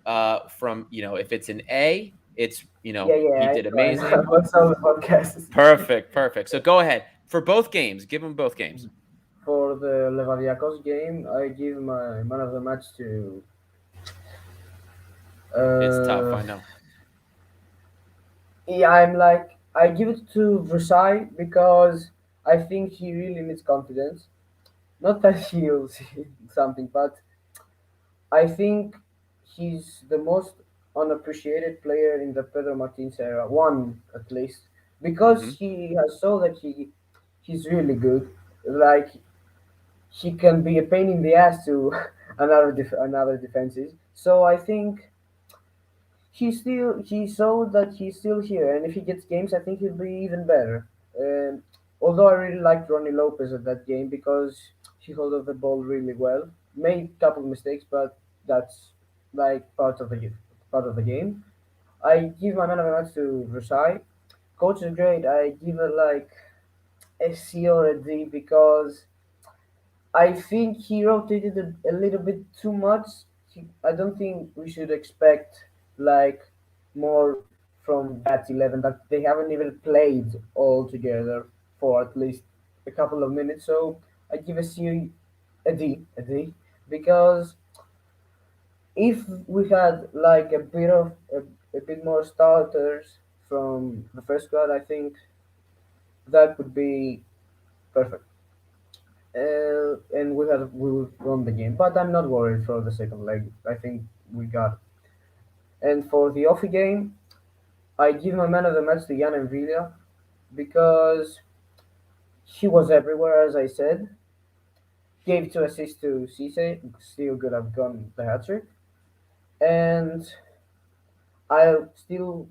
from if it's an A, it's he yeah. did I know. I amazing. know. What's all the podcast? Perfect, perfect. So go ahead for both games. Give them both games. For the Levadiakos game, I give my man of the match to. It's tough, Uh, I know. yeah, I give it to Versailles because I think he really needs confidence. Not that he'll see something, but I think he's the most unappreciated player in the Pedro Martins era, one at least, because Hmm. he has shown that he's really good. Like he can be a pain in the ass to another defenses. So I think he showed that he's still here, and if he gets games, I think he'll be even better. Although I really liked Ronnie Lopez at that game because he held the ball really well, made a couple of mistakes, but that's like part of the game. I give my man of the match to Versailles. Coach is great. I give it like a C or a D because I think he rotated a little bit too much. I don't think we should expect like more from that 11 that they haven't even played all together for at least a couple of minutes. So I give a D, because if we had like a bit more starters from the first squad, I think that would be perfect. And we will won the game. But I'm not worried for the second leg. I think we got it. And for the Offi game, I give my man of the match to Jan and Villa because he was everywhere, as I said. Gave two assists to Cisse, still could have gone the hat trick. And I still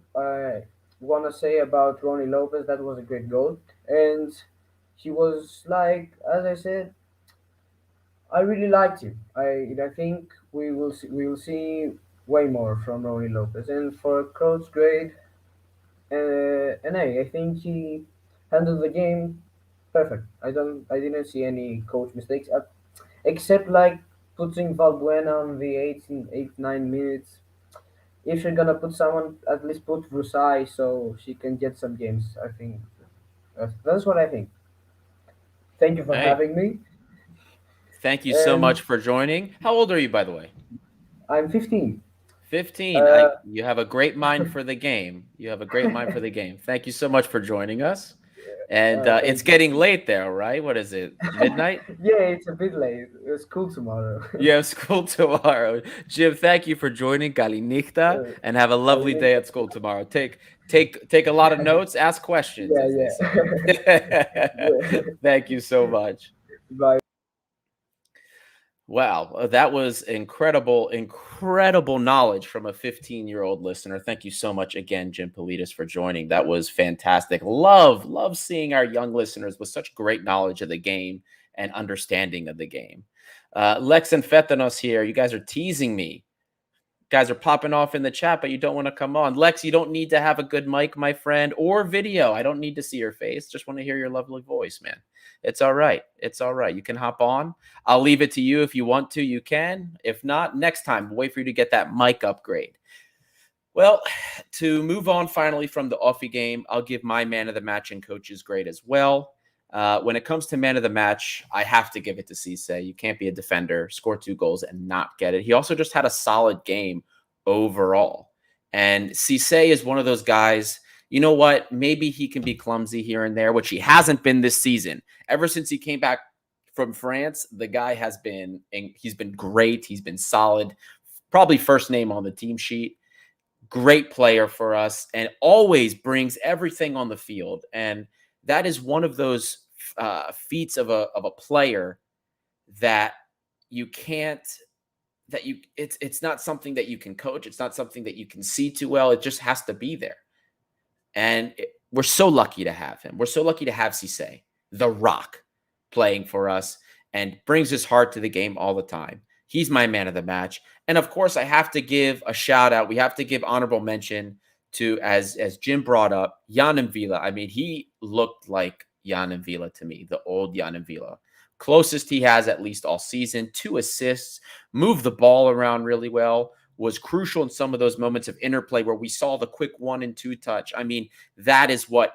want to say about Ronnie Lopez that was a great goal, and he was like, as I said, I really liked him. I think we will see way more from Ronnie Lopez. And for coach grade, an A. I think he handled the game perfect. I didn't see any coach mistakes except like putting Valbuena on the 9 minutes. If you're gonna put someone, at least put Versailles so she can get some games. I think that's what I think. Thank you for Hey, having me. thank you so much And for joining. How old are you, by the way? I'm 15. 15. Uh, You have a great mind for the game. You have a great mind for the game. Thank you so much for joining us. And it's Thank you. getting late there, right? What is it? Midnight? Yeah, it's a bit late. It's school tomorrow. You have school tomorrow. Jim, thank you for joining Kalinichta uh, and have a lovely day at school tomorrow. Take a lot of notes, ask questions, yeah, as they say. yeah. Yeah. Thank you so much. Bye. Wow, that was incredible, incredible knowledge from a 15-year-old listener. Thank you so much again, Jim Politis, for joining. That was fantastic. Love seeing our young listeners with such great knowledge of the game and understanding of the game. Lex and Fetanos here. You guys are teasing me. Guys are popping off in the chat, but you don't want to come on. Lex, you don't need to have a good mic, my friend, or video. I don't need to see your face. Just want to hear your lovely voice, man. It's all right. It's all right. You can hop on. I'll leave it to you. If you want to, you can. If not, next time, wait for you to get that mic upgrade. Well, to move on finally from the OFI game, I'll give my man of the match and coach's grade as well. When it comes to man of the match, I have to give it to Cisse. You can't be a defender, score 2 goals, and not get it. He also just had a solid game overall. And Cisse is one of those guys, you know what? Maybe he can be clumsy here and there, which he hasn't been this season. Ever since he came back from France, the guy has been, he's been great. He's been solid. Probably first name on the team sheet. Great player for us and always brings everything on the field. And that is one of those feats of a player that you can't, it's not something that you can coach. It's not something that you can see too well. It just has to be there. And we're so lucky to have him. We're so lucky to have Cisse, the Rock, playing for us and brings his heart to the game all the time. He's my man of the match. And of course, I have to give a shout out. We have to give honorable mention to, as Jim brought up, Jan Vila. I mean, he looked like Jan Vila to me, the old Jan Vila. Closest he has at least all season. 2 assists, moved the ball around really well, was crucial in some of those moments of interplay where we saw the quick 1 and 2 touch. I mean, that is what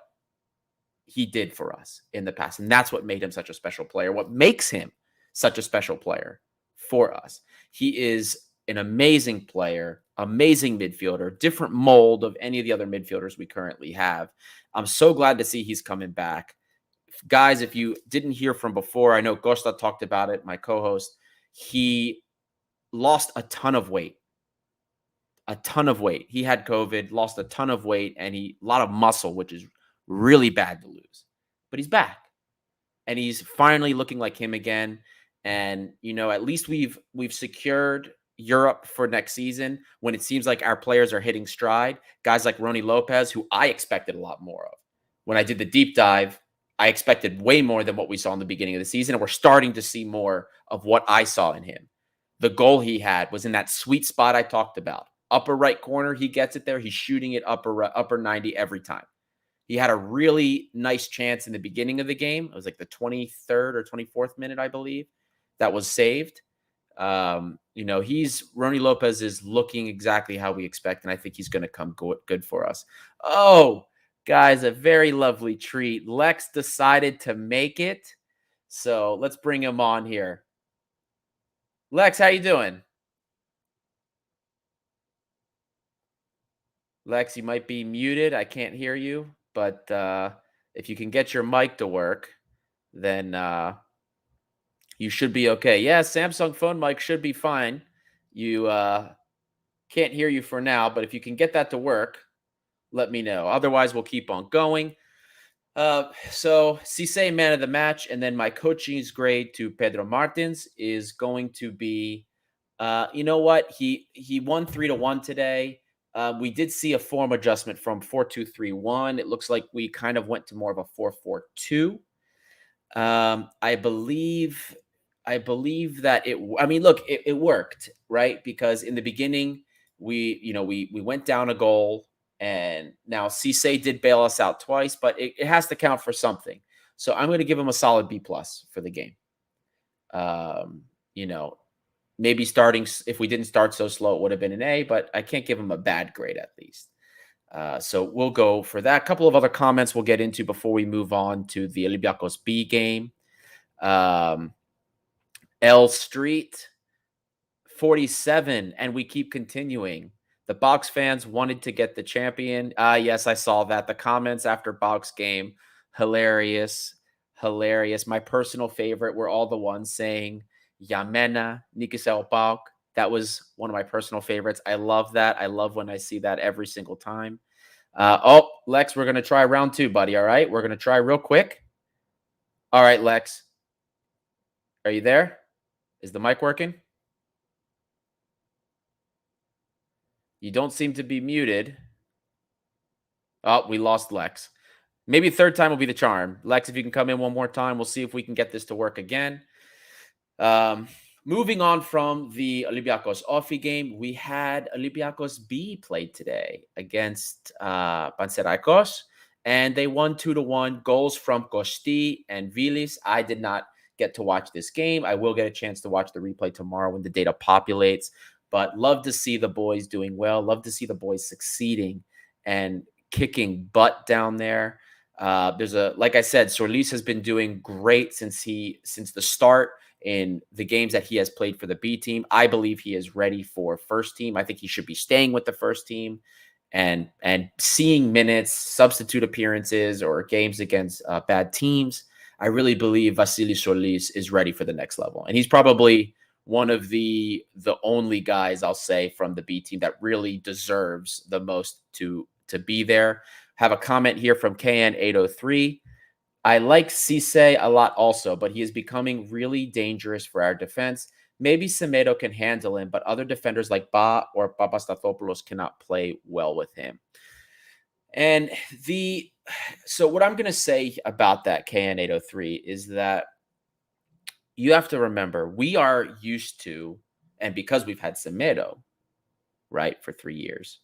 he did for us in the past. And that's what made him such a special player. What makes him such a special player for us. He is an amazing player, amazing midfielder, different mold of any of the other midfielders we currently have. I'm so glad to see he's coming back. Guys, if you didn't hear from before, I know Costa talked about it, my co-host. He lost a ton of weight. A ton of weight. He had COVID, lost a ton of weight, and a lot of muscle, which is really bad to lose. But he's back. And he's finally looking like him again. And, you know, at least we've secured Europe for next season when it seems like our players are hitting stride. Guys like Rony Lopez, who I expected a lot more of. When I did the deep dive, I expected way more than what we saw in the beginning of the season. And we're starting to see more of what I saw in him. The goal he had was in that sweet spot I talked about. Upper right corner, he gets it there. He's shooting it upper 90 every time. He had a really nice chance in the beginning of the game. It was like the 23rd or 24th minute, I believe, that was saved. You know, Rony Lopez is looking exactly how we expect, and I think he's going to come good for us. Oh, guys, a very lovely treat. Lex decided to make it, so let's bring him on here. Lex, how you doing? Lex, you might be muted. I can't hear you, but if you can get your mic to work, then you should be okay. Yeah, Samsung phone mic should be fine. You can't hear you for now, but if you can get that to work, let me know. Otherwise, we'll keep on going. So Cisse, man of the match, and then my coaching's grade to Pedro Martins is going to be, you know what? He won 3-1 today. We did see a form adjustment from 4-2-3-1. It looks like we kind of went to more of a 4-4-2. I believe that it worked, right? Because in the beginning, we went down a goal, and now Cisse did bail us out twice, but it has to count for something. So I'm going to give him a solid B+ for the game. Maybe if we didn't start so slow, it would have been an A, but I can't give him a bad grade at least. So we'll go for that. A couple of other comments we'll get into before we move on to the Olympiacos B game. L Street 47, and we keep continuing. The Box fans wanted to get the champion. Yes, I saw that. The comments after Box game, hilarious. My personal favorite were all the ones saying Yamena, Nikisel Pauk. That was one of my personal favorites. I love that. I love when I see that every single time. Lex, we're going to try round 2, buddy. All right. We're going to try real quick. All right, Lex. Are you there? Is the mic working? You don't seem to be muted. Oh, we lost Lex. Maybe third time will be the charm. Lex, if you can come in one more time, we'll see if we can get this to work again. Moving on from the Olympiacos OFI game, we had Olympiacos B played today against Panserikos, and they won 2-1. Goals from Kosti and Vilis. I did not get to watch this game. I will get a chance to watch the replay tomorrow when the data populates. But love to see the boys doing well. Love to see the boys succeeding and kicking butt down there. Like I said, Solis has been doing great since the start in the games that he has played for the B team. I believe he is ready for first team. I think he should be staying with the first team and seeing minutes, substitute appearances, or games against bad teams. I really believe Vasily Solis is ready for the next level. And he's probably one of the only guys, I'll say, from the B team that really deserves the most to be there. Have a comment here from KN803. I like Cisse a lot also, but he is becoming really dangerous for our defense. Maybe Semedo can handle him, but other defenders like Ba or Papastathopoulos cannot play well with him. And so what I'm going to say about that KN803 is that you have to remember, we are used to, and because we've had Semedo, right, for 3 years,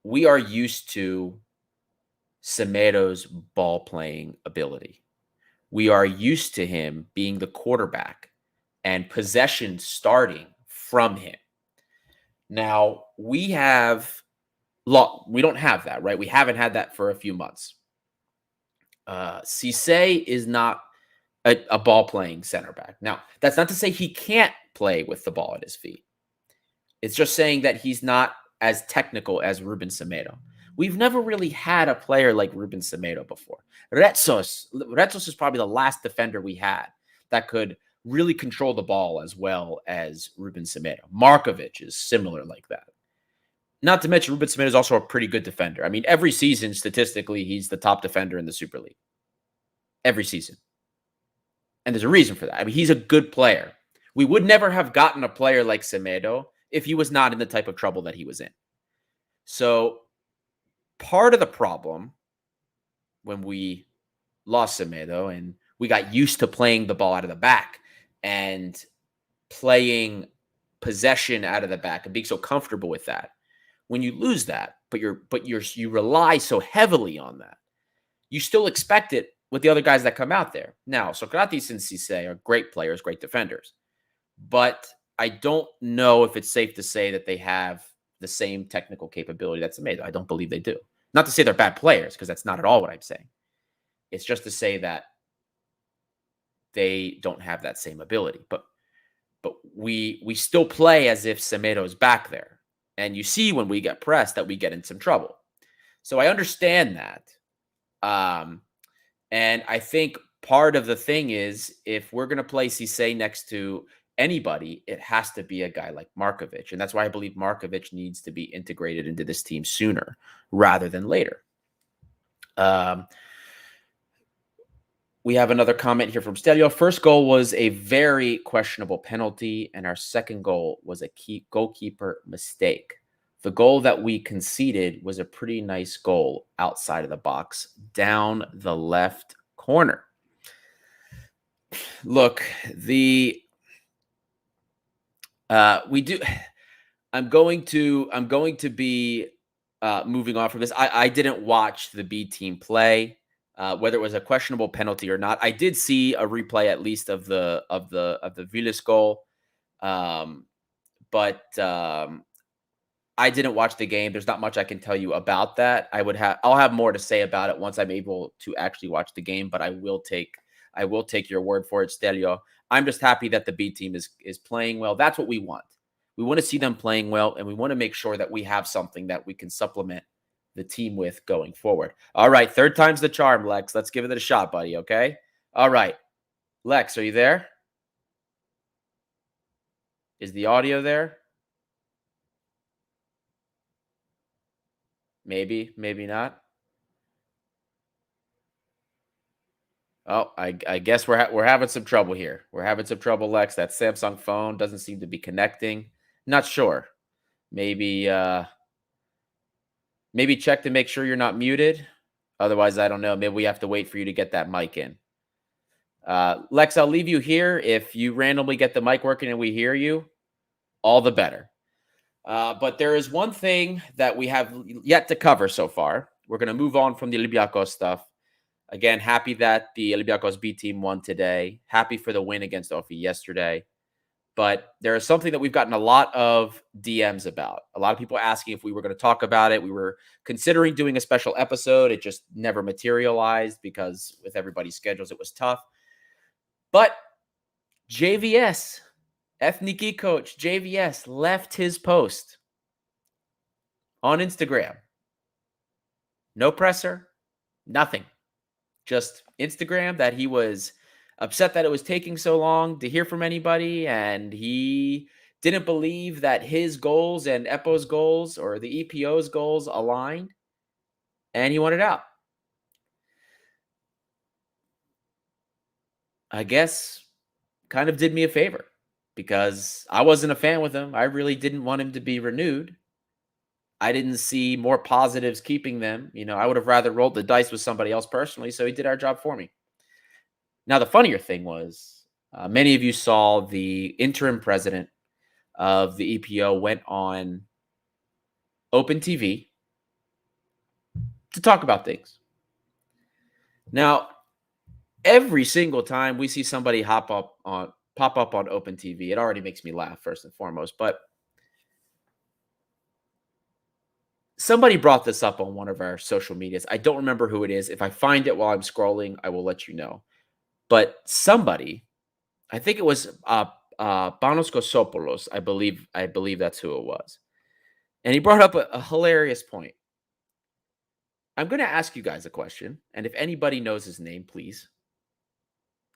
we are used to Semedo's ball playing ability. We are used to him being the quarterback and possession starting from him. Now, we don't have that, right? We haven't had that for a few months. Cisse is not a ball playing center back. Now, that's not to say he can't play with the ball at his feet. It's just saying that he's not as technical as Ruben Semedo. We've never really had a player like Ruben Semedo before. Retsos is probably the last defender we had that could really control the ball as well as Ruben Semedo. Markovic is similar like that. Not to mention, Ruben Semedo is also a pretty good defender. I mean, every season, statistically, he's the top defender in the Super League. Every season. And there's a reason for that. I mean, he's a good player. We would never have gotten a player like Semedo if he was not in the type of trouble that he was in. So part of the problem when we lost Semedo and we got used to playing the ball out of the back and playing possession out of the back and being so comfortable with that, when you lose that, but you rely so heavily on that, you still expect it with the other guys that come out there. Now, Socrates and Cisse are great players, great defenders, but I don't know if it's safe to say that they have the same technical capability that's Semedo. I don't believe they do. Not to say they're bad players, because that's not at all what I'm saying. It's just to say that they don't have that same ability. But we still play as if Semedo is back there. And you see when we get pressed that we get in some trouble. So I understand that. And I think part of the thing is, if we're going to play Cisse next to anybody, it has to be a guy like Markovic. And that's why I believe Markovic needs to be integrated into this team sooner rather than later. We have another comment here from Stelio. First goal was a very questionable penalty, and our second goal was a goalkeeper mistake. The goal that we conceded was a pretty nice goal outside of the box, down the left corner. Look, I'm going to be moving on from this. I didn't watch the B team play, whether it was a questionable penalty or not. I did see a replay at least of the Vilas goal, but I didn't watch the game. There's not much I can tell you about that. I'll have more to say about it once I'm able to actually watch the game, but I will take your word for it, Stelio. I'm just happy that the B team is playing well. That's what we want. We want to see them playing well, and we want to make sure that we have something that we can supplement the team with going forward. All right, third time's the charm, Lex. Let's give it a shot, buddy, okay? All right. Lex, are you there? Is the audio there? Maybe, maybe not. Oh, I guess we're having some trouble here. We're having some trouble, Lex. That Samsung phone doesn't seem to be connecting. Not sure. Maybe check to make sure you're not muted. Otherwise, I don't know. Maybe we have to wait for you to get that mic in. Lex, I'll leave you here. If you randomly get the mic working and we hear you, all the better. But there is one thing that we have yet to cover so far. We're going to move on from the Olympiacos stuff. Again, happy that the Olympiacos B team won today. Happy for the win against OFI yesterday. but there is something that we've gotten a lot of DMs about. A lot of people asking if we were going to talk about it. We were considering doing a special episode. It just never materialized because with everybody's schedules, it was tough. But JVS, Ethniki coach JVS, left his post on Instagram. No presser, nothing. Just Instagram that he was upset that it was taking so long to hear from anybody, and he didn't believe that his goals and EPO's goals or the EPO's goals aligned, and he wanted out. I guess kind of did me a favor because I wasn't a fan with him. I really didn't want him to be renewed. I didn't see more positives keeping them. I would have rather rolled the dice with somebody else personally, so he did our job for me. Now, the funnier thing was, many of you saw the interim president of the EPO went on Open TV to talk about things. Now, every single time we see somebody pop up on Open TV, it already makes me laugh first and foremost. But somebody brought this up on one of our social medias. I don't remember who it is. If I find it while I'm scrolling, I will let you know. But somebody, I think it was Panos Kosopoulos, I believe that's who it was. And he brought up a hilarious point. I'm going to ask you guys a question, and if anybody knows his name, please.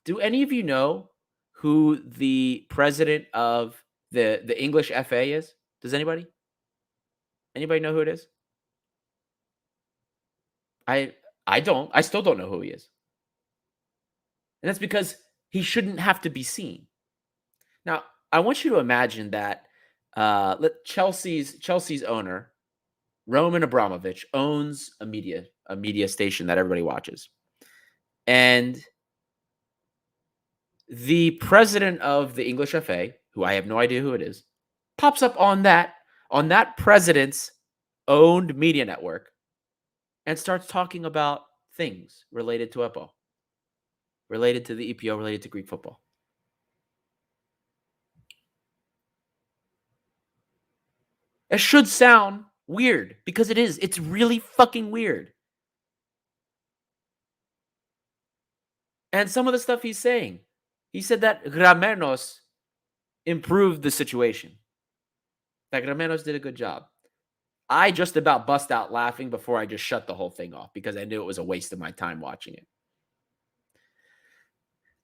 Do any of you know who the president of the English FA is? Does anybody? Anybody know who it is? I don't. I still don't know who he is. And that's because he shouldn't have to be seen. Now, I want you to imagine that Chelsea's owner, Roman Abramovich, owns a media station that everybody watches. And the president of the English FA, who I have no idea who it is, pops up on that president's owned media network and starts talking about things related to EPO, related to the EPO, related to Greek football. It should sound weird because it is. It's really fucking weird. And some of the stuff he's saying, he said that Gramenos improved the situation. That Gramenos did a good job. I just about bust out laughing before I just shut the whole thing off because I knew it was a waste of my time watching it.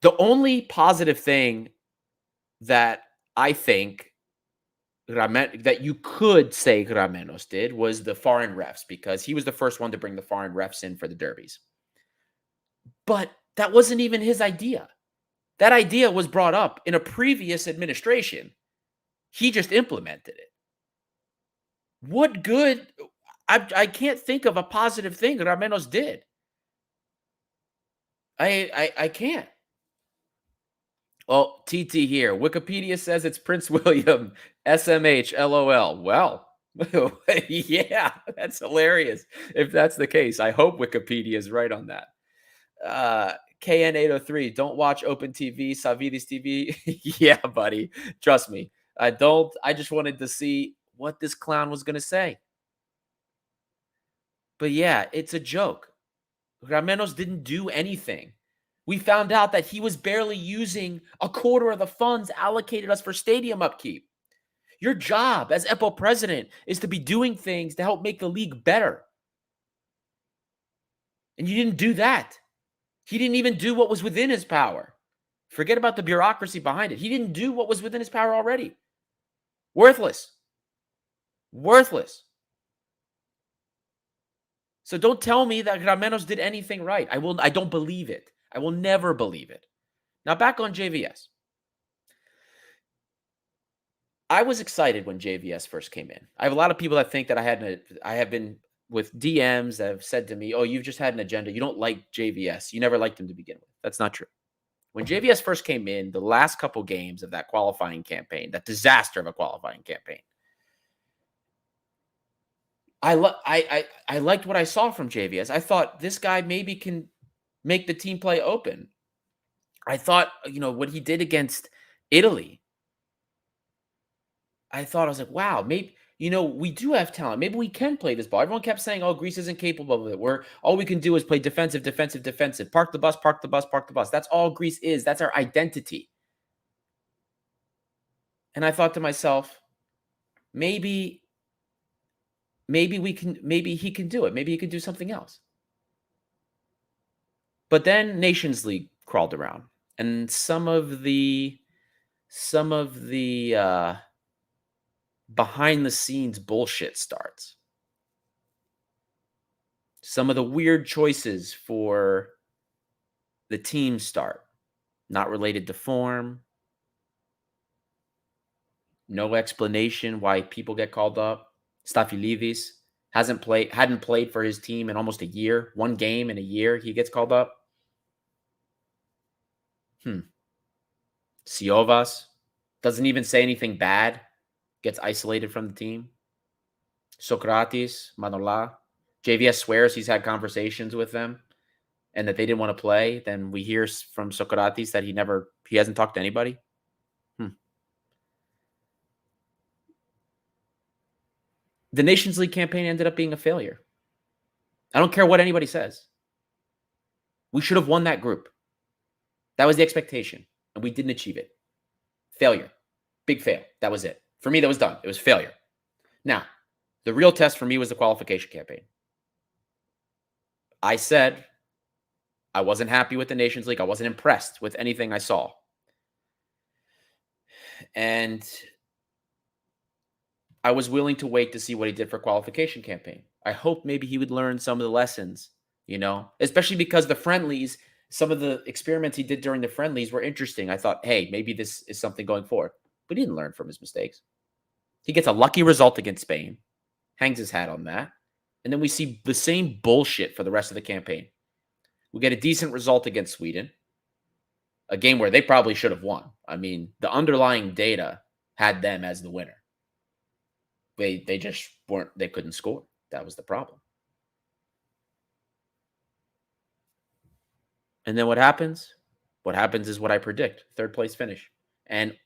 The only positive thing that I think that you could say Gramenos did was the foreign refs, because he was the first one to bring the foreign refs in for the derbies. But that wasn't even his idea. That idea was brought up in a previous administration. He just implemented it. What good? I can't think of a positive thing Gramenos did. I can't. Well, TT here. Wikipedia says it's Prince William, SMH, LOL. Well, yeah, that's hilarious. If that's the case, I hope Wikipedia is right on that. KN803, don't watch Open TV, Savidis TV. Yeah, buddy. Trust me. I don't. I just wanted to see what this clown was going to say. But yeah, it's a joke. Gramenos didn't do anything. We found out that he was barely using a quarter of the funds allocated us for stadium upkeep. Your job as EPO president is to be doing things to help make the league better. And you didn't do that. He didn't even do what was within his power. Forget about the bureaucracy behind it. He didn't do what was within his power already. Worthless. Worthless. So don't tell me that Gramenos did anything right. I don't believe it. I will never believe it. Now back on JVS. I was excited when JVS first came in. I have a lot of people that think that I have been with DMs that have said to me, "Oh, you've just had an agenda. You don't like JVS. You never liked him to begin with." That's not true. When JVS first came in, the last couple games of that qualifying campaign, that disaster of a qualifying campaign, I liked what I saw from JVS. I thought this guy maybe can make the team play open. I thought, what he did against Italy I thought, I was like, wow, maybe, we do have talent. Maybe we can play this ball. Everyone kept saying, oh, Greece isn't capable of it. All we can do is play defensive, defensive, defensive. Park the bus, park the bus, park the bus. That's all Greece is. That's our identity. And I thought to myself, maybe he can do it. Maybe he can do something else. But then Nations League crawled around, and some of the behind the scenes bullshit starts. Some of the weird choices for the team start, not related to form. No explanation why people get called up. Stafilidis hadn't played for his team in almost a year. One game in a year, he gets called up. Siovas doesn't even say anything bad. Gets isolated from the team. Socrates, Manola. JVS swears he's had conversations with them and that they didn't want to play. Then we hear from Socrates that he hasn't talked to anybody. The Nations League campaign ended up being a failure. I don't care what anybody says. We should have won that group. That was the expectation, and we didn't achieve it. Failure. Big fail. That was it. For me, that was done. It was failure. Now, the real test for me was the qualification campaign. I said I wasn't happy with the Nations League. I wasn't impressed with anything I saw. And I was willing to wait to see what he did for qualification campaign. I hope maybe he would learn some of the lessons, especially because the friendlies, some of the experiments he did during the friendlies were interesting. I thought, hey, maybe this is something going forward. But he didn't learn from his mistakes. He gets a lucky result against Spain, hangs his hat on that, and then we see the same bullshit for the rest of the campaign. We get a decent result against Sweden, a game where they probably should have won. I mean, the underlying data had them as the winner. They just weren't, they couldn't score. That was the problem. And then what happens? What happens is what I predict, third place finish. And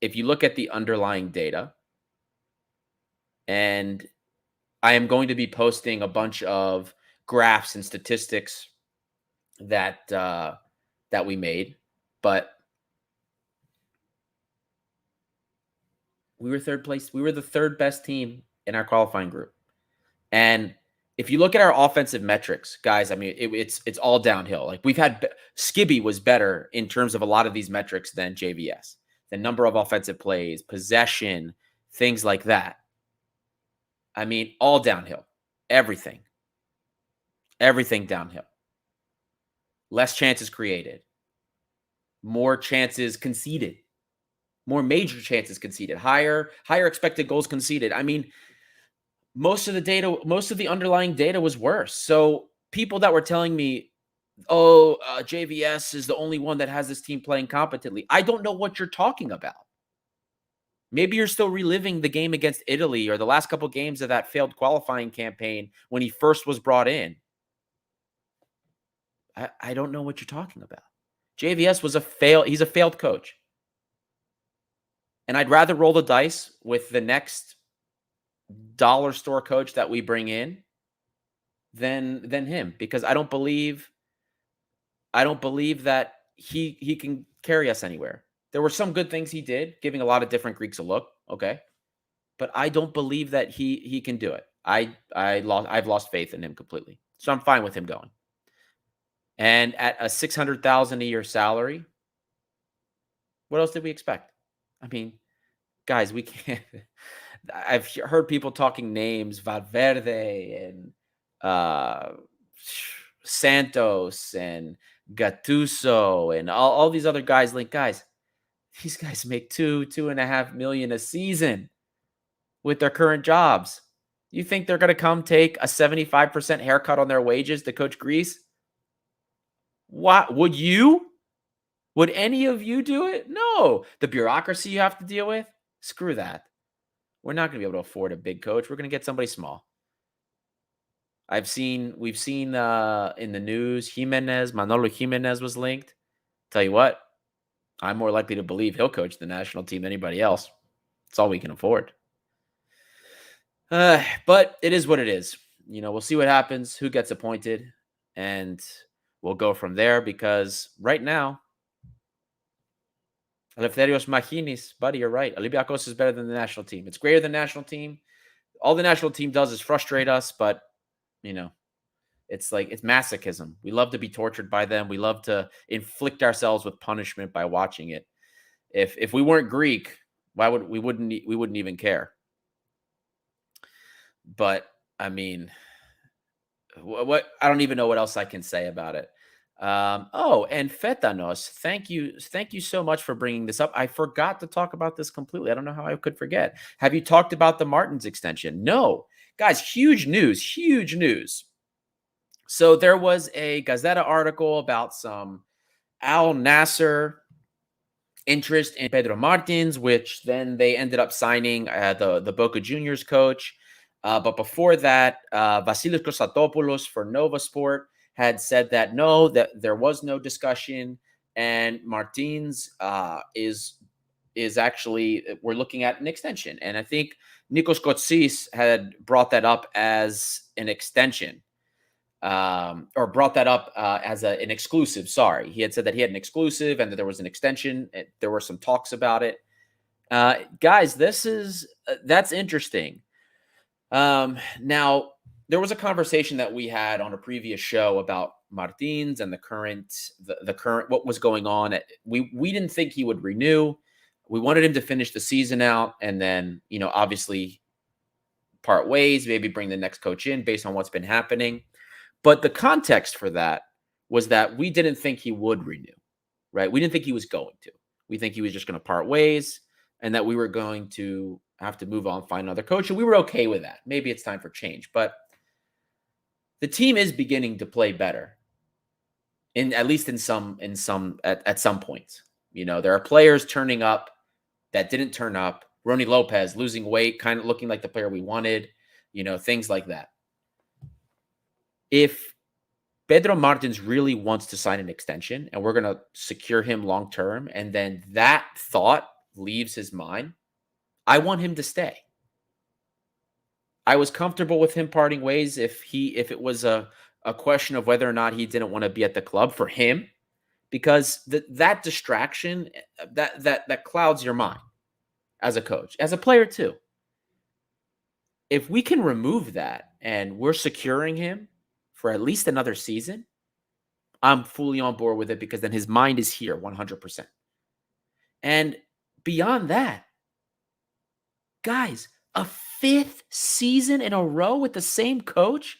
if you look at the underlying data, and I am going to be posting a bunch of graphs and statistics that we made, but we were third place. We were the third best team in our qualifying group. And if you look at our offensive metrics, guys, I mean, it's all downhill. Like Skibby was better in terms of a lot of these metrics than JVS. The number of offensive plays, possession, things like that. I mean, all downhill. Everything downhill. Less chances created. More chances conceded. More major chances conceded. Higher expected goals conceded. I mean, most of the underlying data was worse. So people that were telling me, JVS is the only one that has this team playing competently, I don't know what you're talking about. Maybe you're still reliving the game against Italy or the last couple games of that failed qualifying campaign when he first was brought in. I don't know what you're talking about. JVS was he's a failed coach. And I'd rather roll the dice with the next dollar store coach that we bring in than him, because I don't believe that he can carry us anywhere. There were some good things he did, giving a lot of different Greeks a look, okay? But I don't believe that he can do it. I've lost faith in him completely. So I'm fine with him going. And at a $600,000 a year salary, what else did we expect? I mean, guys, we can't. I've heard people talking names, Valverde and Santos and Gattuso and all these other guys. Like, guys, these guys make $2.5 million a season with their current jobs. You think they're going to come take a 75% haircut on their wages to coach Greece? What would you? Would any of you do it? No. The bureaucracy you have to deal with? Screw that. We're not going to be able to afford a big coach. We're going to get somebody small. We've seen in the news, Manolo Jimenez was linked. Tell you what, I'm more likely to believe he'll coach the national team than anybody else. It's all we can afford. But it is what it is. We'll see what happens, who gets appointed, and we'll go from there, because right now, Eleftherios Machinis, buddy, you're right. Olympiacos is better than the national team. It's greater than the national team. All the national team does is frustrate us, but, it's like, it's masochism. We love to be tortured by them. We love to inflict ourselves with punishment by watching it. If we weren't Greek, we wouldn't even care. But I mean, what I don't even know what else I can say about it. And Fetanos, thank you so much for bringing this up. I forgot to talk about this completely. I don't know how I could forget. Have you talked about the Martins extension? No, guys, huge news. So there was a Gazeta article about some Al Nasser interest in Pedro Martins, which then they ended up signing the Boca Juniors coach. But before that, Vasilis Kosatopoulos for Nova Sport had said that no, that there was no discussion, and Martins is actually, we're looking at an extension. And I think Nikos Kotsis had brought that up as an extension, or brought that up as an exclusive. Sorry, he had said that he had an exclusive and that there was an extension. There were some talks about it. Guys, that's interesting. Now, there was a conversation that we had on a previous show about Martins and the current what was going on. We didn't think he would renew. We wanted him to finish the season out and then, obviously part ways, maybe bring the next coach in based on what's been happening. But the context for that was that we didn't think he would renew, right? We didn't think he was going to. We think he was just going to part ways and that we were going to have to move on, find another coach. And we were okay with that. Maybe it's time for change. But the team is beginning to play better, at least at some points. There are players turning up that didn't turn up. Rony Lopez losing weight, kind of looking like the player we wanted, things like that. If Pedro Martins really wants to sign an extension and we're going to secure him long term, and then that thought leaves his mind, I want him to stay. I was comfortable with him parting ways if it was a question of whether or not he didn't want to be at the club for him, because that distraction that clouds your mind as a coach, as a player too. If we can remove that and we're securing him for at least another season, I'm fully on board with it, because then his mind is here 100%. And beyond that, guys, a 5th season in a row with the same coach?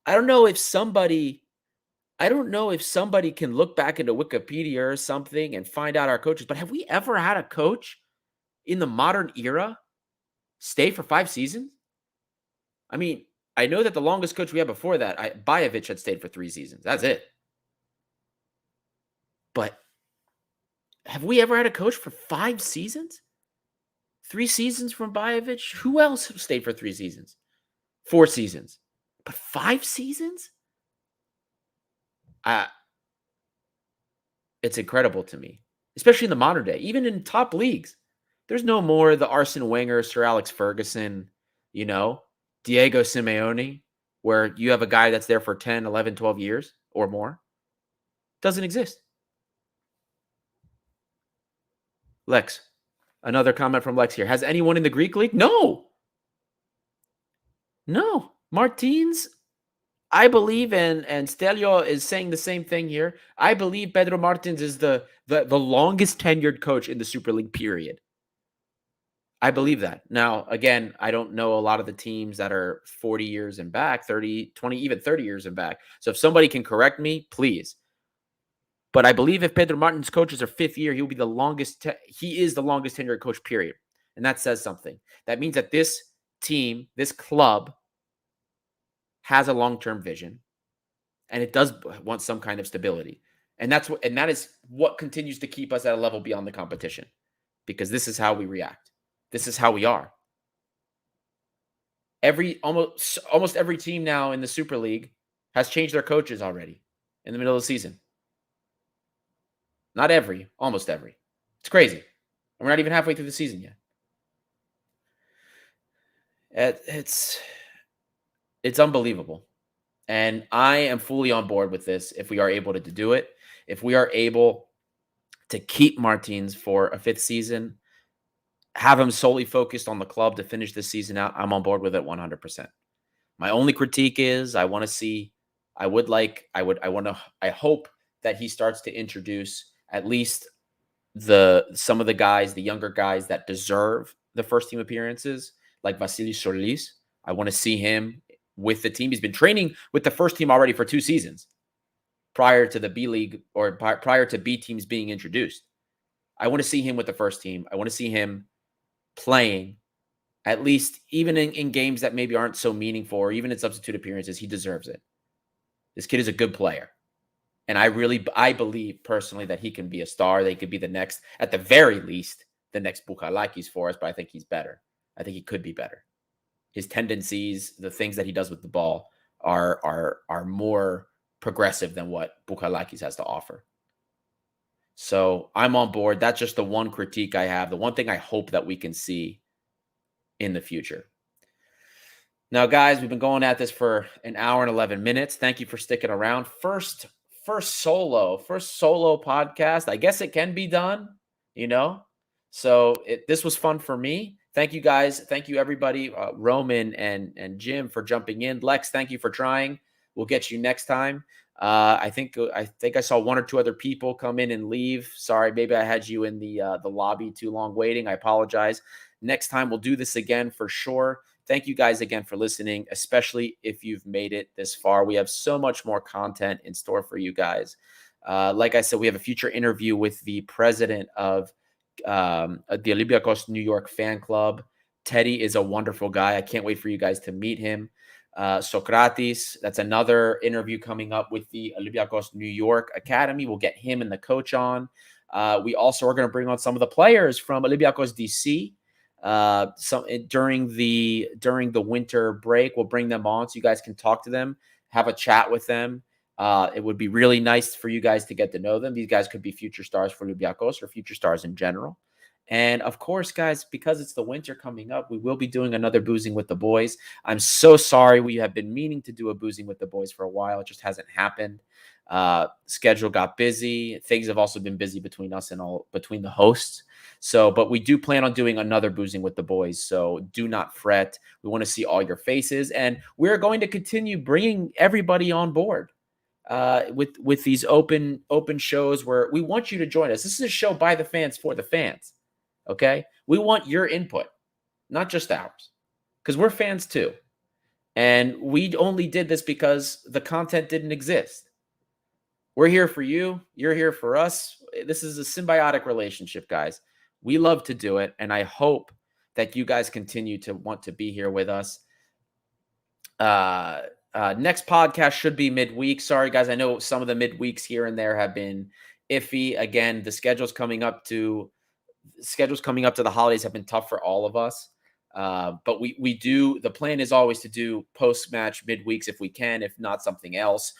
I don't know if somebody can look back into Wikipedia or something and find out our coaches, but have we ever had a coach in the modern era stay for 5 seasons? I mean, I know that the longest coach we had before that, Bajevic, had stayed for 3 seasons. That's it. But have we ever had a coach for 5 seasons? 3 seasons from Bajevic? Who else stayed for 3 seasons? 4 seasons. But 5 seasons? It's incredible to me, especially in the modern day. Even in top leagues, there's no more the Arsene Wenger, Sir Alex Ferguson, Diego Simeone, where you have a guy that's there for 10, 11, 12 years or more. Doesn't exist. Lex, another comment from Lex here. Has anyone in the Greek league? No. Martins, I believe, and Stelio is saying the same thing here. I believe Pedro Martins is the longest tenured coach in the Super League, period. I believe that. Now, again, I don't know a lot of the teams that are 40 years and back, 30, 20, even 30 years and back. So if somebody can correct me, please. But I believe if Pedro Martins coaches are 5th year, he will be the longest. He is the longest tenured coach, period. And that says something. That means that this team, this club, has a long-term vision, and it does want some kind of stability. And that is what continues to keep us at a level beyond the competition, because this is how we react. This is how we are. Almost every team now in the Super League has changed their coaches already in the middle of the season. Not every, almost every. It's crazy. We're not even halfway through the season yet. It's unbelievable. And I am fully on board with this if we are able to do it. If we are able to keep Martins for a 5th season, have him solely focused on the club to finish the season out, I'm on board with it 100%. My only critique is I hope that he starts to introduce at least some of the guys, the younger guys that deserve the first team appearances, like Vasilis Solis. I want to see him with the team. He's been training with the first team already for 2 seasons prior to the B League or prior to B teams being introduced. I want to see him with the first team. I want to see him playing, at least even in games that maybe aren't so meaningful, or even in substitute appearances. He deserves it. This kid is a good player. And I believe personally that he can be a star. They could be the next, at the very least, the next Bouchalakis for us, but I think he's better. I think he could be better. His tendencies, the things that he does with the ball are more progressive than what Bouchalakis has to offer. So I'm on board. That's just the one critique I have. The one thing I hope that we can see in the future. Now, guys, we've been going at this for an hour and 11 minutes. Thank you for sticking around. First solo podcast. I guess it can be done, So this was fun for me. Thank you, guys. Thank you, everybody. Roman and Jim for jumping in. Lex, thank you for trying. We'll get you next time. I think I saw 1 or 2 other people come in and leave. Sorry, maybe I had you in the lobby too long waiting. I apologize. Next time we'll do this again for sure. Thank you guys again for listening, especially if you've made it this far. We have so much more content in store for you guys. Like I said, we have a future interview with the president of the Olympiacos New York fan club. Teddy is a wonderful guy. I can't wait for you guys to meet him. Socrates, that's another interview coming up with the Olympiacos New York Academy. We'll get him and the coach on. We also are going to bring on some of the players from Olympiacos DC. During the winter break, we'll bring them on so you guys can talk to them, have a chat with them. It would be really nice for you guys to get to know them. These guys could be future stars for Olympiacos or future stars in general. And of course, guys, because it's the winter coming up, we will be doing another Boozing with the Boys. I'm so sorry. We have been meaning to do a Boozing with the Boys for a while. It just hasn't happened. Schedule got busy. Things have also been busy between us and between the hosts. But we do plan on doing another Boozing with the Boys. So do not fret. We want to see all your faces, and we're going to continue bringing everybody on board with these open shows where we want you to join us. This is a show by the fans for the fans. Okay, we want your input, not just ours, because we're fans too. And we only did this because the content didn't exist. We're here for you. You're here for us. This is a symbiotic relationship, guys. We love to do it. And I hope that you guys continue to want to be here with us. Next podcast should be midweek. Sorry, guys. I know some of the midweeks here and there have been iffy. Again, the schedules coming up to the holidays have been tough for all of us. But the plan is always to do post-match midweeks if we can, if not something else.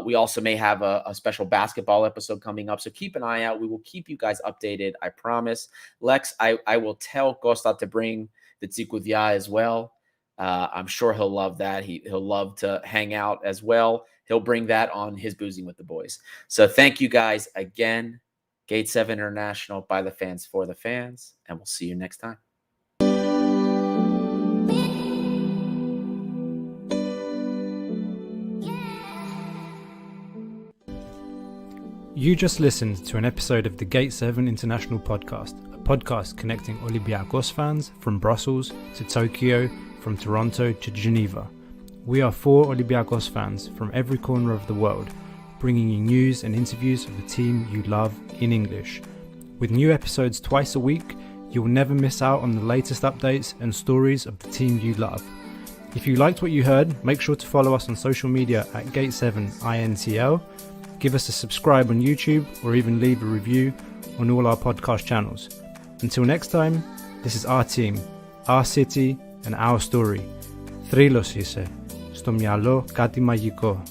We also may have a special basketball episode coming up. So keep an eye out. We will keep you guys updated. I promise. Lex, I will tell Costa to bring the Tsikoudia as well. I'm sure he'll love that. He'll love to hang out as well. He'll bring that on his Boozing with the Boys. So thank you guys again. Gate 7 International, by the fans, for the fans, and we'll see you next time. You just listened to an episode of the Gate 7 International Podcast, a podcast connecting Olympiacos fans from Brussels to Tokyo, from Toronto to Geneva. We are 4 Olympiacos fans from every corner of the world, bringing you news and interviews of the team you love in English. With new episodes twice a week, you'll never miss out on the latest updates and stories of the team you love. If you liked what you heard, make sure to follow us on social media at Gate7INTL, give us a subscribe on YouTube, or even leave a review on all our podcast channels. Until next time, this is our team, our city and our story. Θρύλος είσαι. Στο μυαλό κάτι μαγικό.